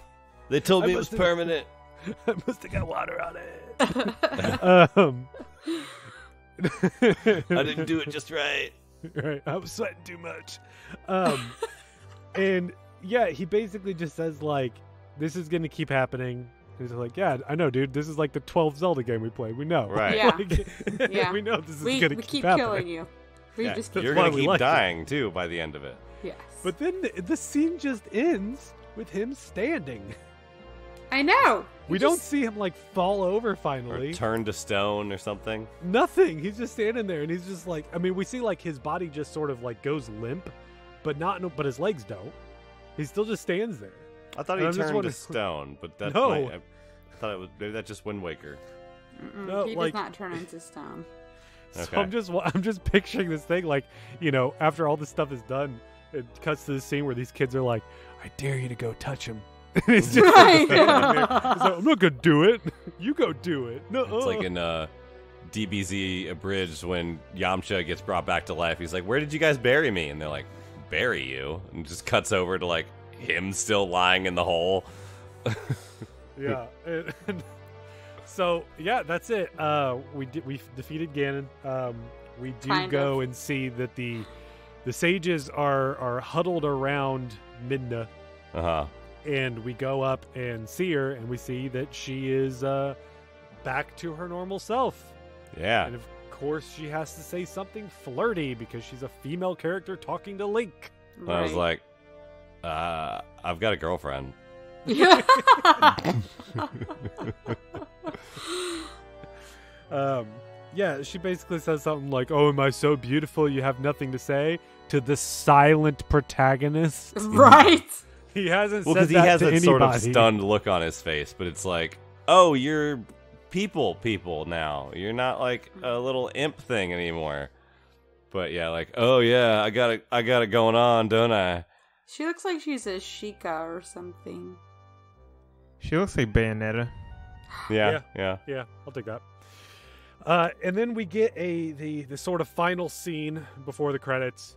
They told I me it was must have- permanent. I must have got water on it. I didn't do it just right. Right, I was sweating too much. And yeah, he basically just says like, this is going to keep happening. He's like, yeah, I know, dude. This is like the 12th Zelda game we played. We know. Right. Yeah. Like, Yeah. we know this is We going to keep happening. killing you. We Yeah, just keep you're why gonna we keep liked it. dying too by the end of it. yes. But then the scene just ends with him standing. I know. We don't see him like fall over finally. Or turn to stone or something. Nothing. He's just standing there, and he's just like, I mean, we see like his body just sort of like goes limp, but but his legs don't. He still just stands there. I thought And he I'm just turned to wondering- stone, but that's No. I thought it was maybe that's just Wind Waker. No, he like- does not turn into stone. So Okay. I'm just picturing this thing like, after all this stuff is done, it cuts to the scene where these kids are like, I dare you to go touch him. And it's just Right. he's like, I'm not gonna do it. You go do it. No, It's like in DBZ Abridged when Yamcha gets brought back to life. He's like, "Where did you guys bury me?" And they're like, "Bury you?" And just cuts over to like him still lying in the hole. yeah. So yeah, that's it. We defeated Ganon. we do Kind go of. and see that the sages are huddled around Midna, Uh-huh. and we go up and see her, and we see that she is back to her normal self. Yeah. And of course, she has to say something flirty because she's a female character talking to Link. And I was like, I've got a girlfriend. Yeah. Yeah, she basically says something like, "Oh, am I so beautiful you have nothing to say?" to the silent protagonist. Right. He hasn't Well, said because he that has to that anybody. sort of stunned look on his face, but it's like, oh, you're people now. You're not like a little imp thing anymore. But yeah, like, oh yeah, I got it going on, don't I? She looks like she's a Sheikah or something. She looks like Bayonetta. Yeah. Yeah, I'll take that. And then we get the sort of final scene before the credits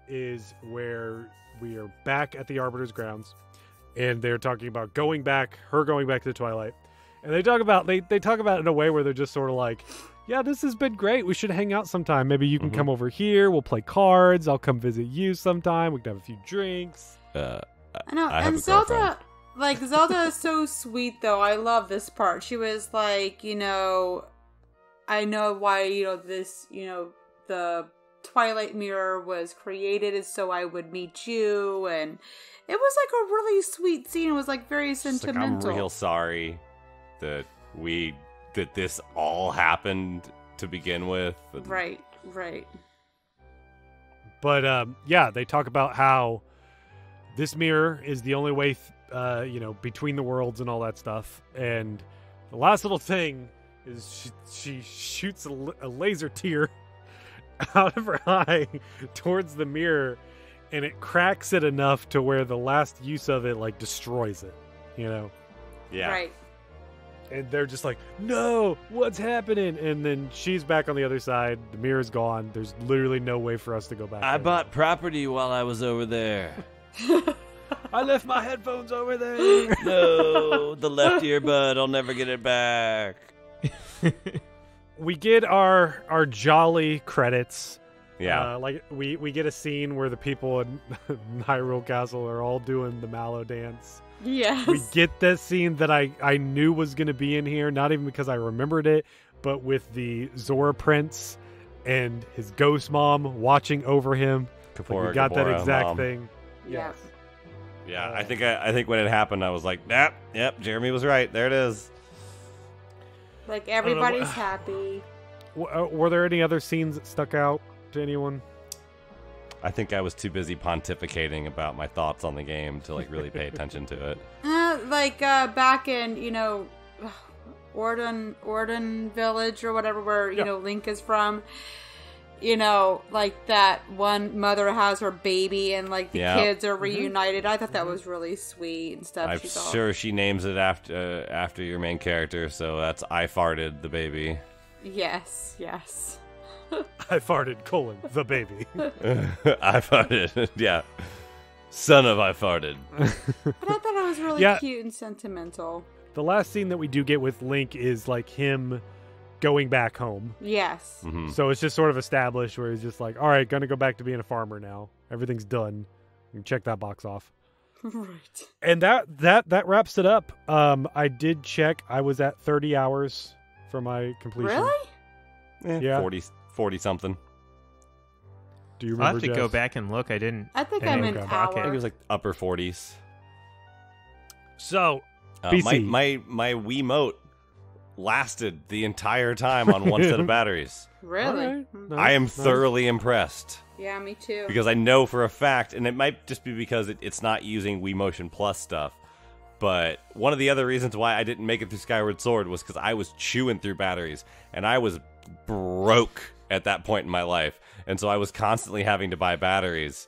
is where we are back at the Arbiter's grounds, and they're talking about going back to the Twilight, and they talk about it in a way where they're just sort of like, yeah, this has been great. We should hang out sometime. Maybe you can come over here. We'll play cards. I'll come visit you sometime. We can have a few drinks. I know. I have And a girlfriend. Zelda is so sweet, though. I love this part. She was like, I know why, this, the Twilight Mirror was created is so I would meet you. And it was like a really sweet scene. It was like very sentimental. I'm real sorry that this all happened to begin with. Right. But yeah, they talk about how this mirror is the only way, between the worlds and all that stuff. And the last little thing is she shoots a laser tear out of her eye towards the mirror, and it cracks it enough to where the last use of it like destroys it. Yeah. Right. And they're just like, no, what's happening? And then she's back on the other side. The mirror's gone. There's literally no way for us to go back. I there. bought property while I was over there. I left my headphones over there. No, the left earbud. I'll never get it back. We get our jolly credits. Yeah. Like we get a scene where the people in Hyrule Castle are all doing the Mallow dance. Yes. We get that scene that I knew was going to be in here, not even because I remembered it, but with the Zora Prince and his ghost mom watching over him. Like, we got that exact mom. thing. Yeah. Yes. Yeah, I think when it happened, I was like, yep, Jeremy was right. There it is. Like, everybody's happy. Were there any other scenes that stuck out to anyone? I think I was too busy pontificating about my thoughts on the game to like really pay attention to it. Back in, Orden Village or whatever, where, Link is from. Like that one mother has her baby and like the kids are reunited. I thought that was really sweet and stuff. I'm sure she names it after your main character, so that's I farted the baby. Yes. I farted, the baby. I farted, yeah. Son of I farted. But I thought it was really cute and sentimental. The last scene that we do get with Link is like him going back home. Yes. Mm-hmm. So it's just sort of established where he's just like, all right, gonna go back to being a farmer now. Everything's done. You can check that box off. Right. And that wraps it up. I did check. I was at 30 hours for my completion. Really? Yeah. 40 something. Do you I'll remember, have to Jess? go back and look. I didn't. I think I I'm didn't an clock I think it hour. was like upper 40s. So, BC. My Wiimote lasted the entire time on one set of batteries. Really? All right. I am Nice. thoroughly impressed. Yeah, me too. Because I know for a fact, and it might just be because it's not using Wii Motion Plus stuff, but one of the other reasons why I didn't make it through Skyward Sword was because I was chewing through batteries, and I was broke at that point in my life, and so I was constantly having to buy batteries.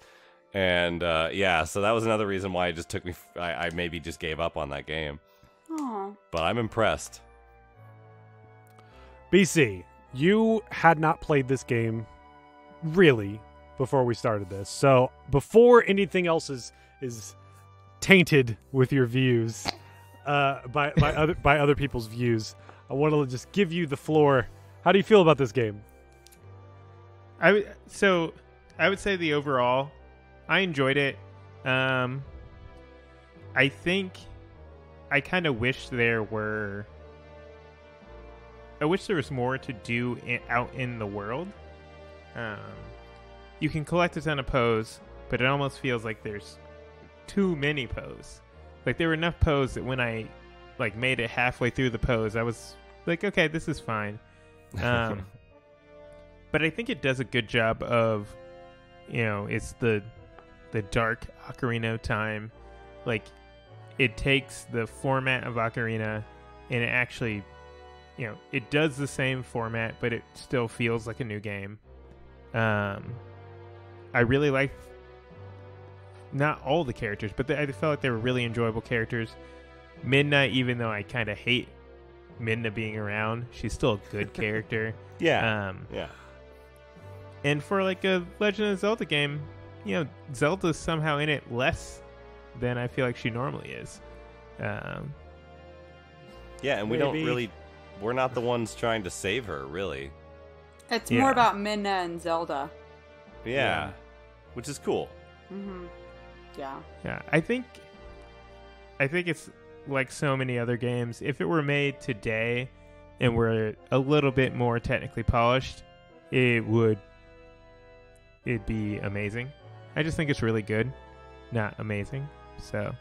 And so that was another reason why it just took me. I maybe just gave up on that game. Aw. But I'm impressed. BC, you had not played this game really before we started this. So before anything else is tainted with your views by other people's views, I want to just give you the floor. How do you feel about this game? I would say the overall, I enjoyed it. I think I kind of wish there was more to do out in the world. You can collect a ton of Poes, but it almost feels like there's too many Poes. Like there were enough Poes that when I made it halfway through the Poes, I was like, okay, this is fine. But I think it does a good job of, it's the dark Ocarina of Time. Like it takes the format of Ocarina and it actually, it does the same format, but it still feels like a new game. I really like not all the characters, but I felt like they were really enjoyable characters. Midna, even though I kind of hate Midna being around, she's still a good character. Yeah. And for like a Legend of Zelda game, Zelda's somehow in it less than I feel like she normally is. Yeah, and we're not the ones trying to save her, really. It's more about Midna and Zelda. Yeah. Which is cool. Mm-hmm. Yeah. Yeah, I think it's like so many other games. If it were made today and were a little bit more technically polished, it'd be amazing. I just think it's really good, not amazing. So,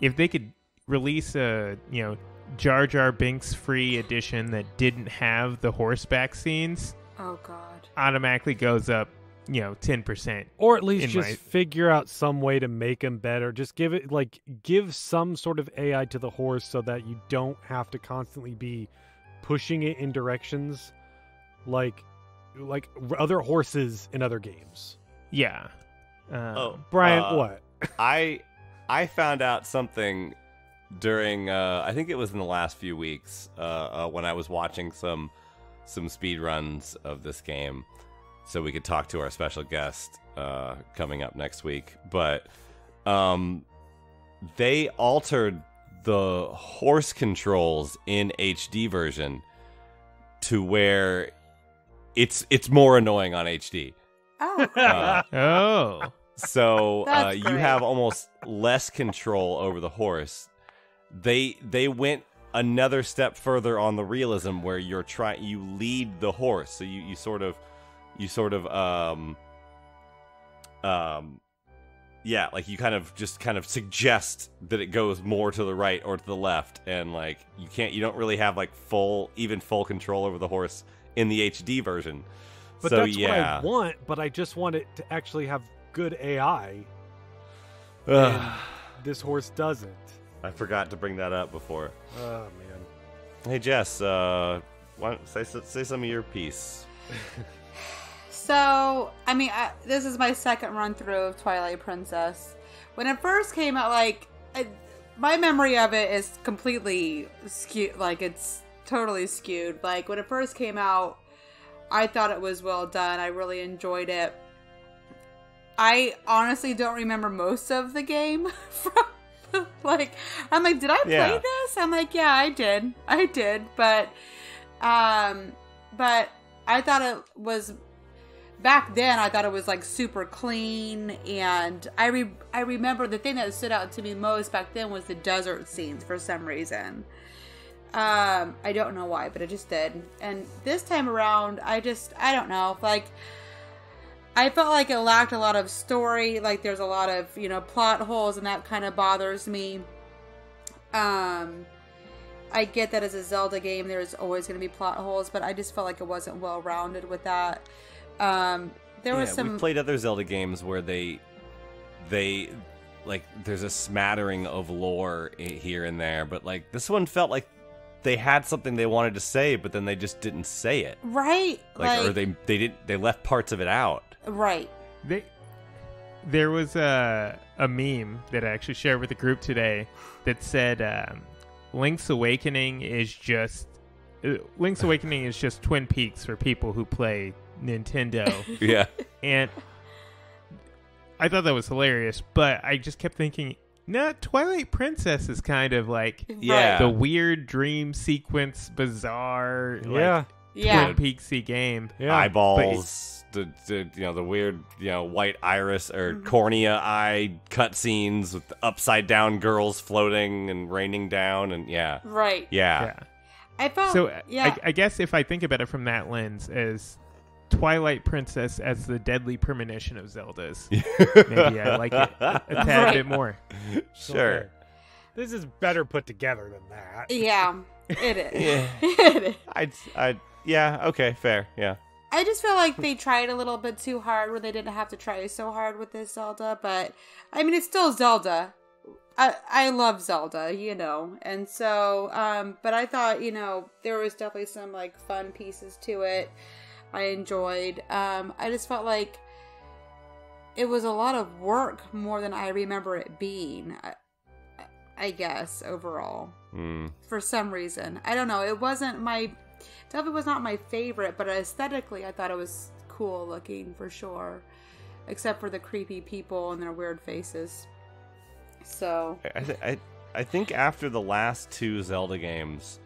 if they could release a Jar Jar Binks free edition that didn't have the horseback scenes, oh god, automatically goes up 10%. Or at least just figure out some way to make them better. Just give some sort of AI to the horse so that you don't have to constantly be pushing it in directions like other horses in other games. Yeah. Brian, what? I found out something during I think it was in the last few weeks when I was watching some speed runs of this game, so we could talk to our special guest coming up next week. But they altered the horse controls in HD version to where it's more annoying on HD. Oh. So you have almost less control over the horse. They went another step further on the realism where you lead the horse, so you sort of like you kind of suggest that it goes more to the right or to the left, and like you don't really have like full control over the horse in the HD version. But so, that's what I want, but I just want it to actually have good AI. And this horse doesn't. I forgot to bring that up before. Oh man. Hey Jess, why don't say some of your piece? So, I mean, this is my second run through of Twilight Princess. When it first came out, my memory of it is completely skewed. Like, it's totally skewed. Like, when it first came out, I thought it was well done. I really enjoyed it. I honestly don't remember most of the game from, I'm like, did I play this? I'm like, yeah, I did. But I thought it was, back then, I thought it was like super clean. And I remember the thing that stood out to me most back then was the desert scenes for some reason. I don't know why, but it just did. And this time around, I don't know. Like, I felt like it lacked a lot of story. Like, there's a lot of, plot holes, and that kind of bothers me. I get that as a Zelda game, there's always going to be plot holes, but I just felt like it wasn't well-rounded with that. There was some... We've played other Zelda games where they like, there's a smattering of lore here and there, but, like, this one felt like they had something they wanted to say, but then they just didn't say it. Right. Or they left parts of it out. Right. There was a meme that I actually shared with the group today that said Link's Awakening is just Twin Peaks for people who play Nintendo. Yeah. And I thought that was hilarious, but I just kept thinking, no, Twilight Princess is kind of like the weird dream sequence, bizarre. Yeah. Yeah. Twin Peaksy game. Yeah. Eyeballs, the weird, white iris or cornea eye cutscenes with the upside down girls floating and raining down, and Right. yeah. I felt So yeah. I guess if I think about it from that lens, as Twilight Princess as the deadly premonition of Zelda's, maybe I like it a tad Right. bit more. Sure. Okay. This is better put together than that. Yeah, it is. Yeah. It is. Okay, fair, yeah. I just feel like they tried a little bit too hard where they didn't have to try so hard with this Zelda, but I mean, it's still Zelda. I love Zelda, and so, but I thought, there was definitely some like fun pieces to it. I enjoyed. I just felt like it was a lot of work more than I remember it being. I guess overall, for some reason, I don't know. It wasn't definitely was not my favorite, but aesthetically, I thought it was cool looking for sure, except for the creepy people and their weird faces. So I think after the last two Zelda games,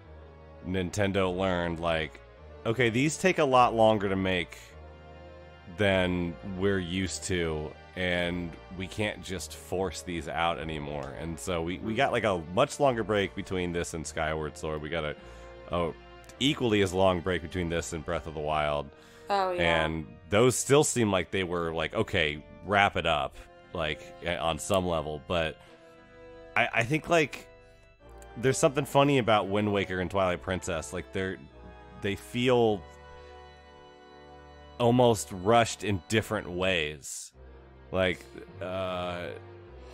Nintendo learned okay, these take a lot longer to make than we're used to, and we can't just force these out anymore. And so we got a much longer break between this and Skyward Sword. We got a equally as long break between this and Breath of the Wild. Oh yeah. And those still seem like they were okay, wrap it up on some level, but I think there's something funny about Wind Waker and Twilight Princess. They feel almost rushed in different ways.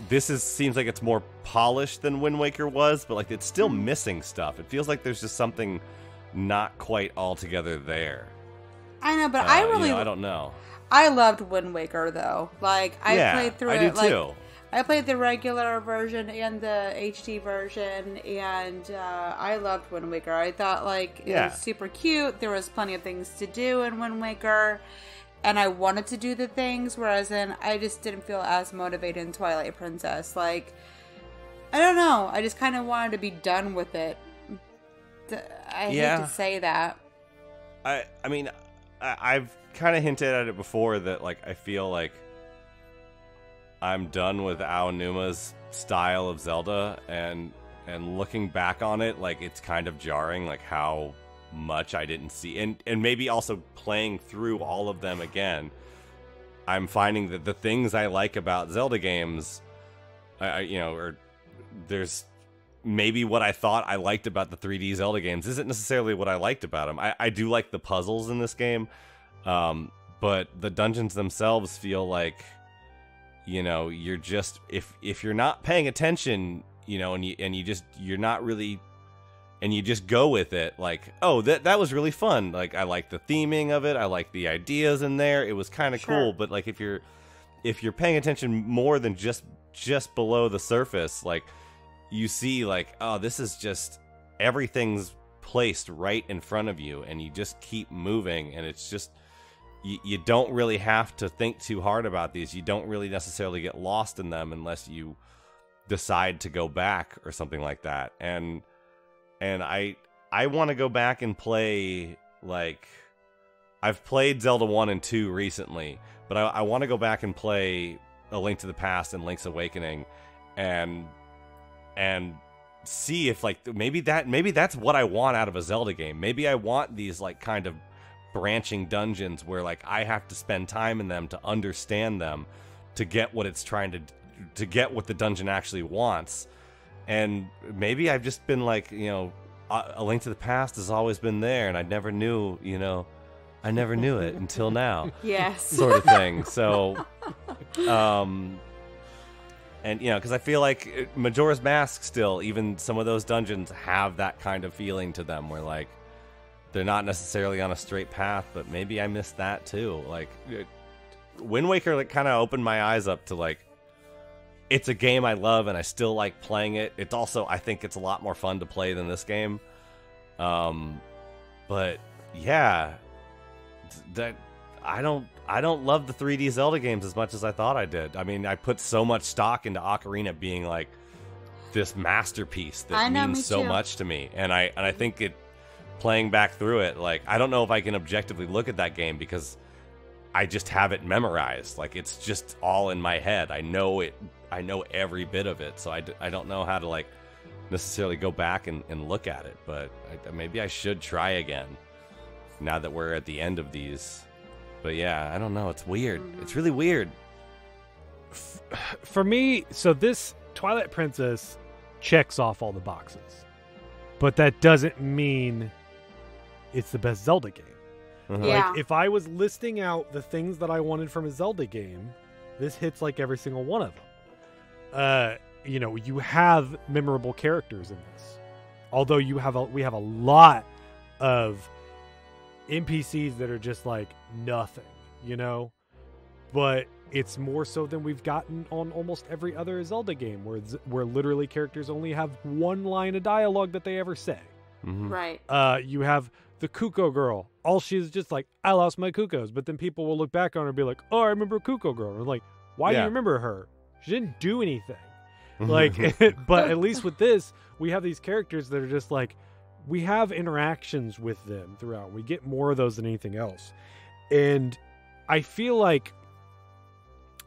Seems like it's more polished than Wind Waker was, but it's still missing stuff. It feels like there's just something not quite altogether there. I know, but I really I don't know. I loved Wind Waker though. I played through it. I do too. I played the regular version and the HD version, and I loved Wind Waker. I thought it was super cute. There was plenty of things to do in Wind Waker, and I wanted to do the things, whereas I just didn't feel as motivated in Twilight Princess. I don't know. I just kind of wanted to be done with it. I hate to say that. I mean, I've kind of hinted at it before that I feel like I'm done with Aonuma's style of Zelda, and looking back on it, it's kind of jarring, how much I didn't see, and maybe also playing through all of them again, I'm finding that the things I like about Zelda games, or there's maybe what I thought I liked about the 3D Zelda games isn't necessarily what I liked about them. I do like the puzzles in this game, but the dungeons themselves feel you're just if you're not paying attention, you're not really, and you just go with it, that was really fun. I like the theming of it, I like the ideas in there, it was kind of cool. But if you're paying attention more than just below the surface, you see oh, this is just everything's placed right in front of you, and you just keep moving, and it's just you don't really have to think too hard about these. You don't really necessarily get lost in them unless you decide to go back or something like that. And I want to go back and play, I've played Zelda 1 and 2 recently, but I want to go back and play A Link to the Past and Link's Awakening and see if maybe that's what I want out of a Zelda game. Maybe I want these kind of branching dungeons where I have to spend time in them to understand them, to get what it's trying to get what the dungeon actually wants. And maybe I've just been A Link to the Past has always been there, and I never knew it until now. Yes. Sort of thing. So and because I feel like Majora's Mask still, even some of those dungeons have that kind of feeling to them where they're not necessarily on a straight path, but maybe I missed that too. Wind Waker kind of opened my eyes up to it's a game I love and I still like playing it. It's also, I think it's a lot more fun to play than this game. But yeah, that I don't love the 3D Zelda games as much as I thought I did. I mean, I put so much stock into Ocarina being this masterpiece that means so much to me, and I think playing back through it, like, I don't know if I can objectively look at that game because I just have it memorized. Like, it's just all in my head. I know it. I know every bit of it. So I don't know how to, like, necessarily go back and look at it. But maybe I should try again now that we're at the end of these. But yeah, I don't know. It's weird. It's really weird. For me, so this Twilight Princess checks off all the boxes. But that doesn't mean it's the best Zelda game. Yeah. Like, if I was listing out the things that I wanted from a Zelda game, this hits like every single one of them. You know, you have memorable characters in this. Although we have a lot of NPCs that are just like nothing, you know? But it's more so than we've gotten on almost every other Zelda game, where literally characters only have one line of dialogue that they ever say. Right. You have the Kuko girl. All she's just like, I lost my Kukos. But then people will look back on her and be like, oh, I remember Kuko girl. And I'm like, why do you remember her? She didn't do anything. Like, but at least with this, we have these characters that are just like, we have interactions with them throughout. We get more of those than anything else. And I feel like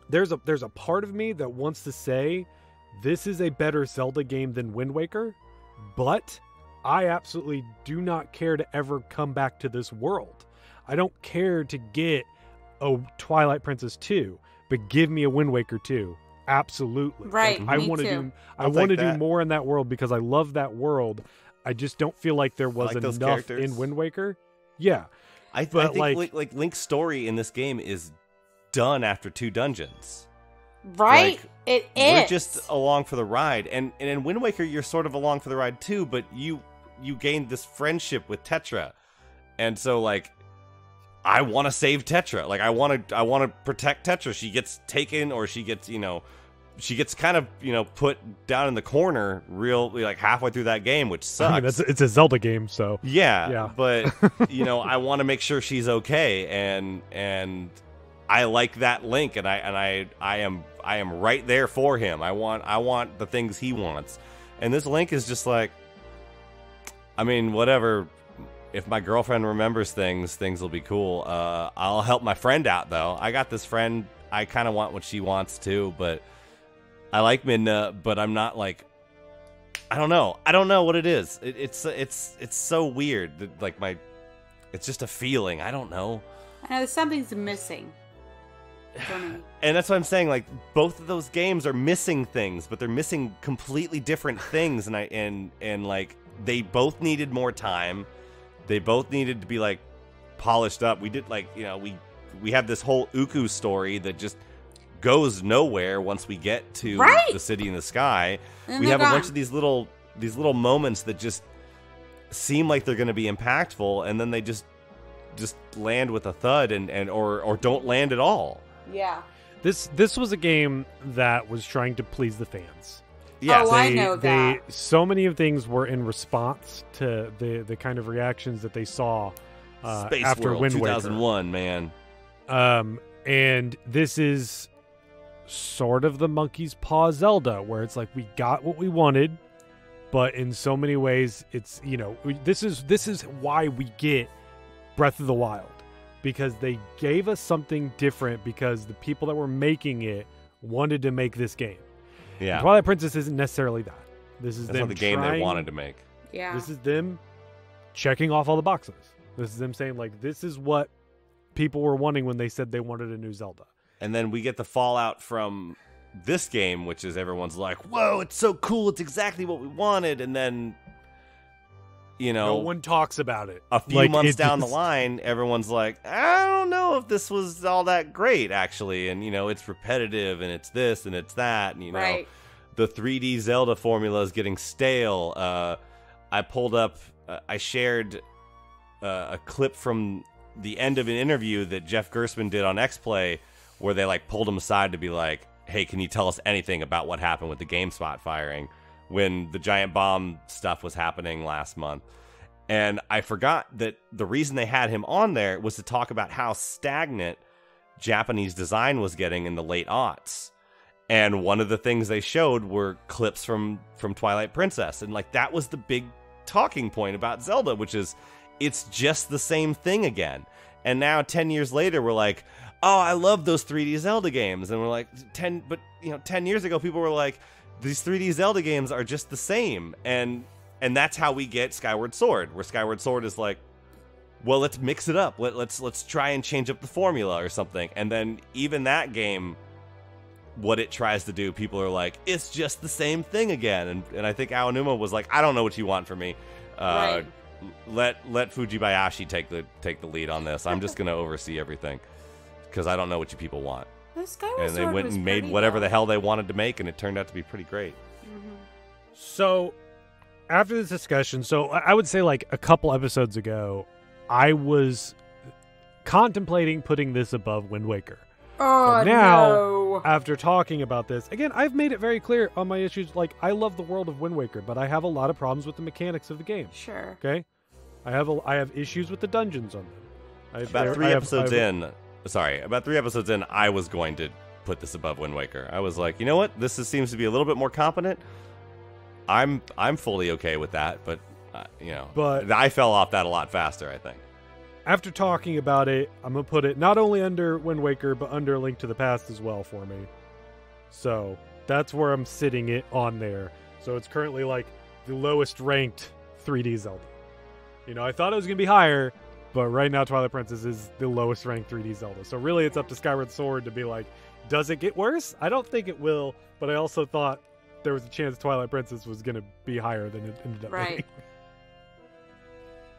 there's a part of me that wants to say this is a better Zelda game than Wind Waker, but I absolutely do not care to ever come back to this world. I don't care to get a Twilight Princess 2, but give me a Wind Waker 2. Absolutely. Right. Like, I want to do more in that world because I love that world. I just don't feel like there was enough in Wind Waker. Yeah. I think like Link's story in this game is done after 2 dungeons. Right? Like, it is. We're just along for the ride. And in Wind Waker, you're sort of along for the ride too, but you gained this friendship with Tetra. And so, like, I want to save Tetra. Like, I want to protect Tetra. She gets taken, or she gets, kind of, put down in the corner like halfway through that game, which sucks. I mean, it's a Zelda game, so. Yeah. But, I want to make sure she's okay. And I like that Link, and I am right there for him. I want the things he wants. And this Link is just like, I mean, whatever. If my girlfriend remembers things will be cool. I'll help my friend out, though. I got this friend. I kind of want what she wants, too. But I like Midna, but I'm not like... I don't know. I don't know what it is. It's so weird. Like, it's just a feeling. I don't know. I know something's missing for me. And that's what I'm saying. Like, both of those games are missing things, but they're missing completely different things. And like, they both needed more time. They both needed to be, like, polished up. We did, like, we have this whole Uku story that just goes nowhere once we get to the city in the sky. And we have gone. a bunch of these little moments that just seem like they're going to be impactful, and then they just land with a thud or don't land at all. Yeah. This was a game that was trying to please the fans. Yeah, I know that. So many of things were in response to the kind of reactions that they saw Space after World Wind Waker. 2001, man. And this is sort of the monkey's paw Zelda, where it's like we got what we wanted, but in so many ways, it's this is why we get Breath of the Wild, because they gave us something different because the people that were making it wanted to make this game. Yeah, Twilight Princess isn't necessarily that. That's not the game they wanted to make. Yeah. This is them checking off all the boxes. This is them saying, like, this is what people were wanting when they said they wanted a new Zelda. And then we get the fallout from this game, which is everyone's like, whoa, it's so cool. It's exactly what we wanted. And then, no one talks about it. A few months down the line, everyone's like, I don't know if this was all that great, actually. And, it's repetitive, and it's this, and it's that. And, the 3D Zelda formula is getting stale. I pulled up, I shared a clip from the end of an interview that Jeff Gerstmann did on X-Play, where they, like, pulled him aside to be like, hey, can you tell us anything about what happened with the GameSpot firing when the giant bomb stuff was happening last month? And I forgot that the reason they had him on there was to talk about how stagnant Japanese design was getting in the late aughts. And one of the things they showed were clips from Twilight Princess. And, like, that was the big talking point about Zelda, which is it's just the same thing again. And now 10 years later, we're like, oh, I love those 3D Zelda games. And we're like, 10 years ago, people were like, these 3D Zelda games are just the same. And that's how we get Skyward Sword, where Skyward Sword is like, well, let's mix it up. Let's try and change up the formula or something. And then even that game, what it tries to do, people are like, it's just the same thing again. And I think Aonuma was like, I don't know what you want from me. Right. Let Fujibayashi take the lead on this. I'm just going to oversee everything because I don't know what you people want. The Skyward And they Sword went was and made pretty, whatever though. the hell they wanted to make, and it turned out to be pretty great. So, after this discussion, so I would say like a couple episodes ago, I was contemplating putting this above Wind Waker. Oh, But now, no. after talking about this, again, I've made it very clear on my issues. Like, I love the world of Wind Waker, but I have a lot of problems with the mechanics of the game. Sure. Okay, I have issues with the dungeons on them. About 3 episodes in, I was going to put this above Wind Waker. I was like, you know what? Seems to be a little bit more competent. I'm fully okay with that, but But- I fell off that a lot faster, I think. After talking about it, I'm gonna put it not only under Wind Waker, but under A Link to the Past as well for me. So that's where I'm sitting it on there. So it's currently like the lowest ranked 3D Zelda. I thought it was gonna be higher, but right now Twilight Princess is the lowest ranked 3D Zelda. So really it's up to Skyward Sword to be like, does it get worse? I don't think it will, but I also thought there was a chance Twilight Princess was gonna be higher than it ended up being. Right.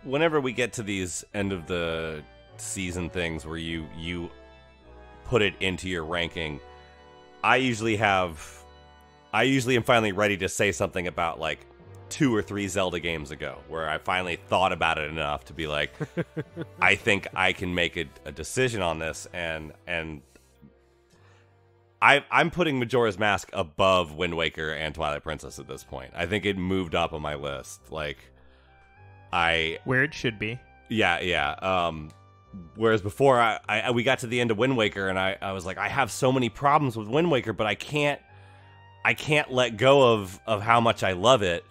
Whenever we get to these end of the season things where you put it into your ranking, I usually am finally ready to say something about like 2 or 3 Zelda games ago, where I finally thought about it enough to be like, I think I can make a decision on this, and I'm putting Majora's Mask above Wind Waker and Twilight Princess at this point. I think it moved up on my list. Like, where it should be. Yeah. Whereas before, we got to the end of Wind Waker, and I was like, I have so many problems with Wind Waker, but I can't let go of how much I love it.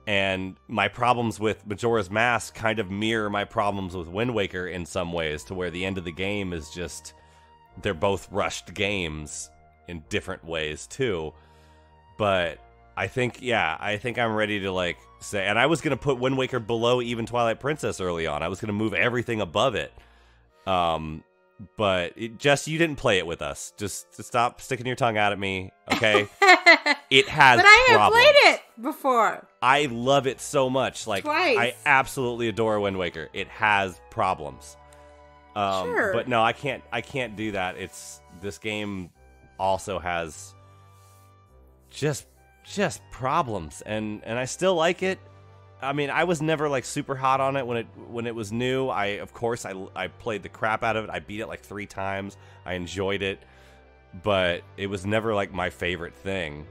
And my problems with Majora's Mask kind of mirror my problems with Wind Waker in some ways, to where the end of the game is just, they're both rushed games in different ways too. But I think I'm ready to like say, and I was going to put Wind Waker below even Twilight Princess early on. I was going to move everything above it. But you didn't play it with us. Just stop sticking your tongue out at me, okay? It has But I have problems. played it before. I love it so much. Like, Twice. I absolutely adore Wind Waker. It has problems. Sure. But no, I can't do that. This game also has just problems, and I still like it. I mean, I was never like super hot on it when it was new. I played the crap out of it. I beat it like 3 times. I enjoyed it, but it was never like my favorite thing.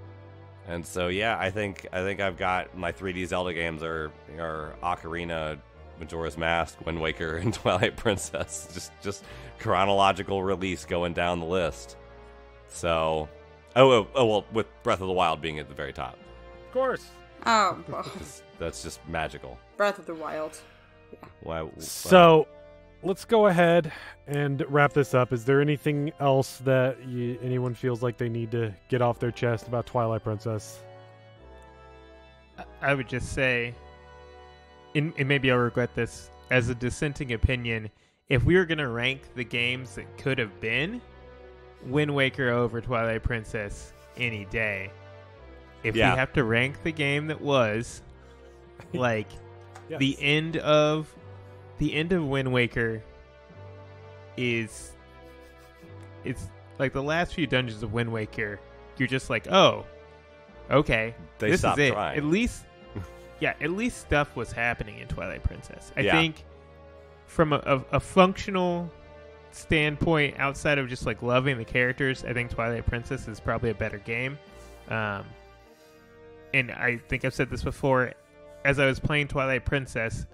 And so yeah, I think I've got my 3D Zelda games are Ocarina, Majora's Mask, Wind Waker, and Twilight Princess. Just chronological release going down the list. So, well, with Breath of the Wild being at the very top. Of course. Oh, well, That's just magical. Breath of the Wild. Why? So, let's go ahead and wrap this up. Is there anything else that anyone feels like they need to get off their chest about Twilight Princess? I would just say, and maybe I'll regret this, as a dissenting opinion, if we were going to rank the games that could have been, Wind Waker over Twilight Princess any day. If Yeah. we have to rank the game that was, like, Yes. the end of Wind Waker it's like the last few dungeons of Wind Waker, you're just like, oh, okay, They this stopped is it. trying. At least stuff was happening in Twilight Princess. I Yeah. think from a functional standpoint, outside of just like loving the characters, I think Twilight Princess is probably a better game. And I think I've said this before, as I was playing Twilight Princess,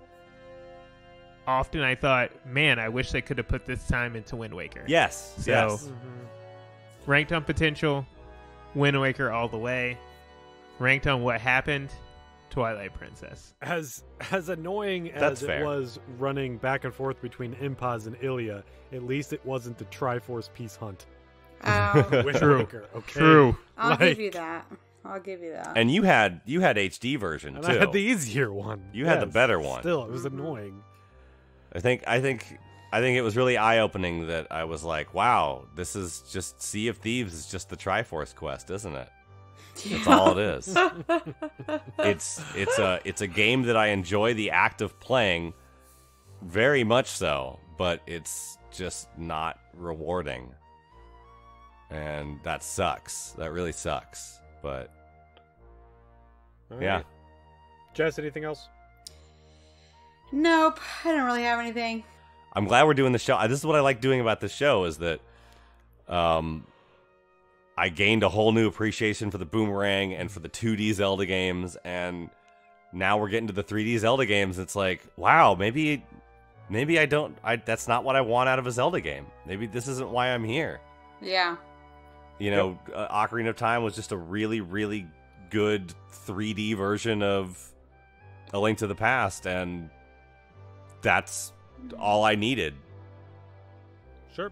often I thought, man, I wish they could have put this time into Wind Waker. Yes. So, yes. ranked on potential, Wind Waker all the way. Ranked on what happened, Twilight Princess. As annoying That's as fair. it was running back and forth between Impaz and Ilya, at least it wasn't the Triforce Peace Hunt. Wind True. Waker, okay? True. I'll give you Like- that. I'll give you that. And you had HD version And too. I had the easier one. You had the better one. Still, it was annoying. I think it was really eye-opening that I was like, wow, this is just Sea of Thieves is just the Triforce quest, isn't it? That's all it is. It's a game that I enjoy the act of playing very much so, but it's just not rewarding. And that sucks. That really sucks. But All yeah. right. Jess, anything else? Nope, I don't really have anything. I'm glad we're doing the show. This is what I like doing about the show is that I gained a whole new appreciation for the Boomerang and for the 2D Zelda games, and now we're getting to the 3D Zelda games. It's like, wow, maybe that's not what I want out of a Zelda game. Maybe this isn't why I'm here. Yeah. You know, Ocarina of Time was just a really, really good 3D version of A Link to the Past, and that's all I needed. Sure.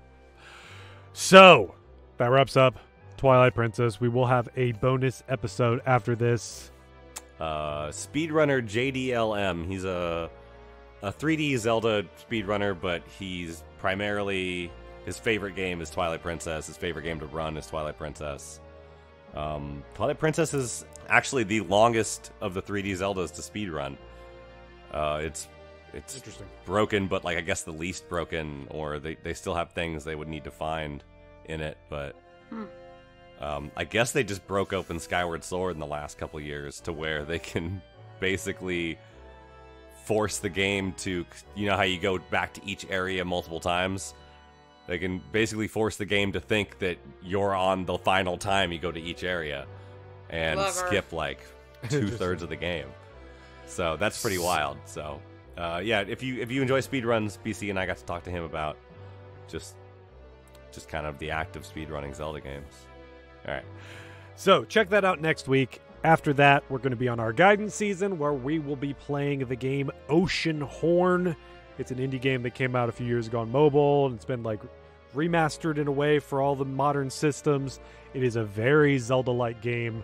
So, that wraps up Twilight Princess. We will have a bonus episode after this. Speedrunner JDLM. He's a 3D Zelda speedrunner, but he's primarily his favorite game is Twilight Princess. His favorite game to run is Twilight Princess. Twilight Princess is actually the longest of the 3D Zeldas to speedrun. It's Interesting. broken, but like I guess the least broken, or they still have things they would need to find in it, but I guess they just broke open Skyward Sword in the last couple years to where they can basically force the game to, you know how you go back to each area multiple times? They can basically force the game to think that you're on the final time you go to each area and Clever. skip like 2/3 of the game. So that's pretty wild. So yeah, if you enjoy speedruns, BC and I got to talk to him about just kind of the act of speedrunning Zelda games. All right. So, check that out next week. After that, we're going to be on our guidance season where we will be playing the game Ocean Horn. It's an indie game that came out a few years ago on mobile, and it's been like remastered in a way for all the modern systems. It is a very Zelda-like game.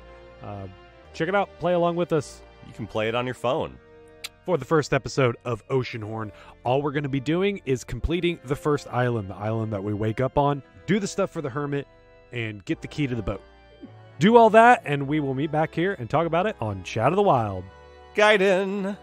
Check it out. Play along with us. You can play it on your phone. For the first episode of Ocean Horn, all we're going to be doing is completing the first island, the island that we wake up on, do the stuff for the hermit, and get the key to the boat. Do all that, and we will meet back here and talk about it on Chat of the Wild. Gaiden!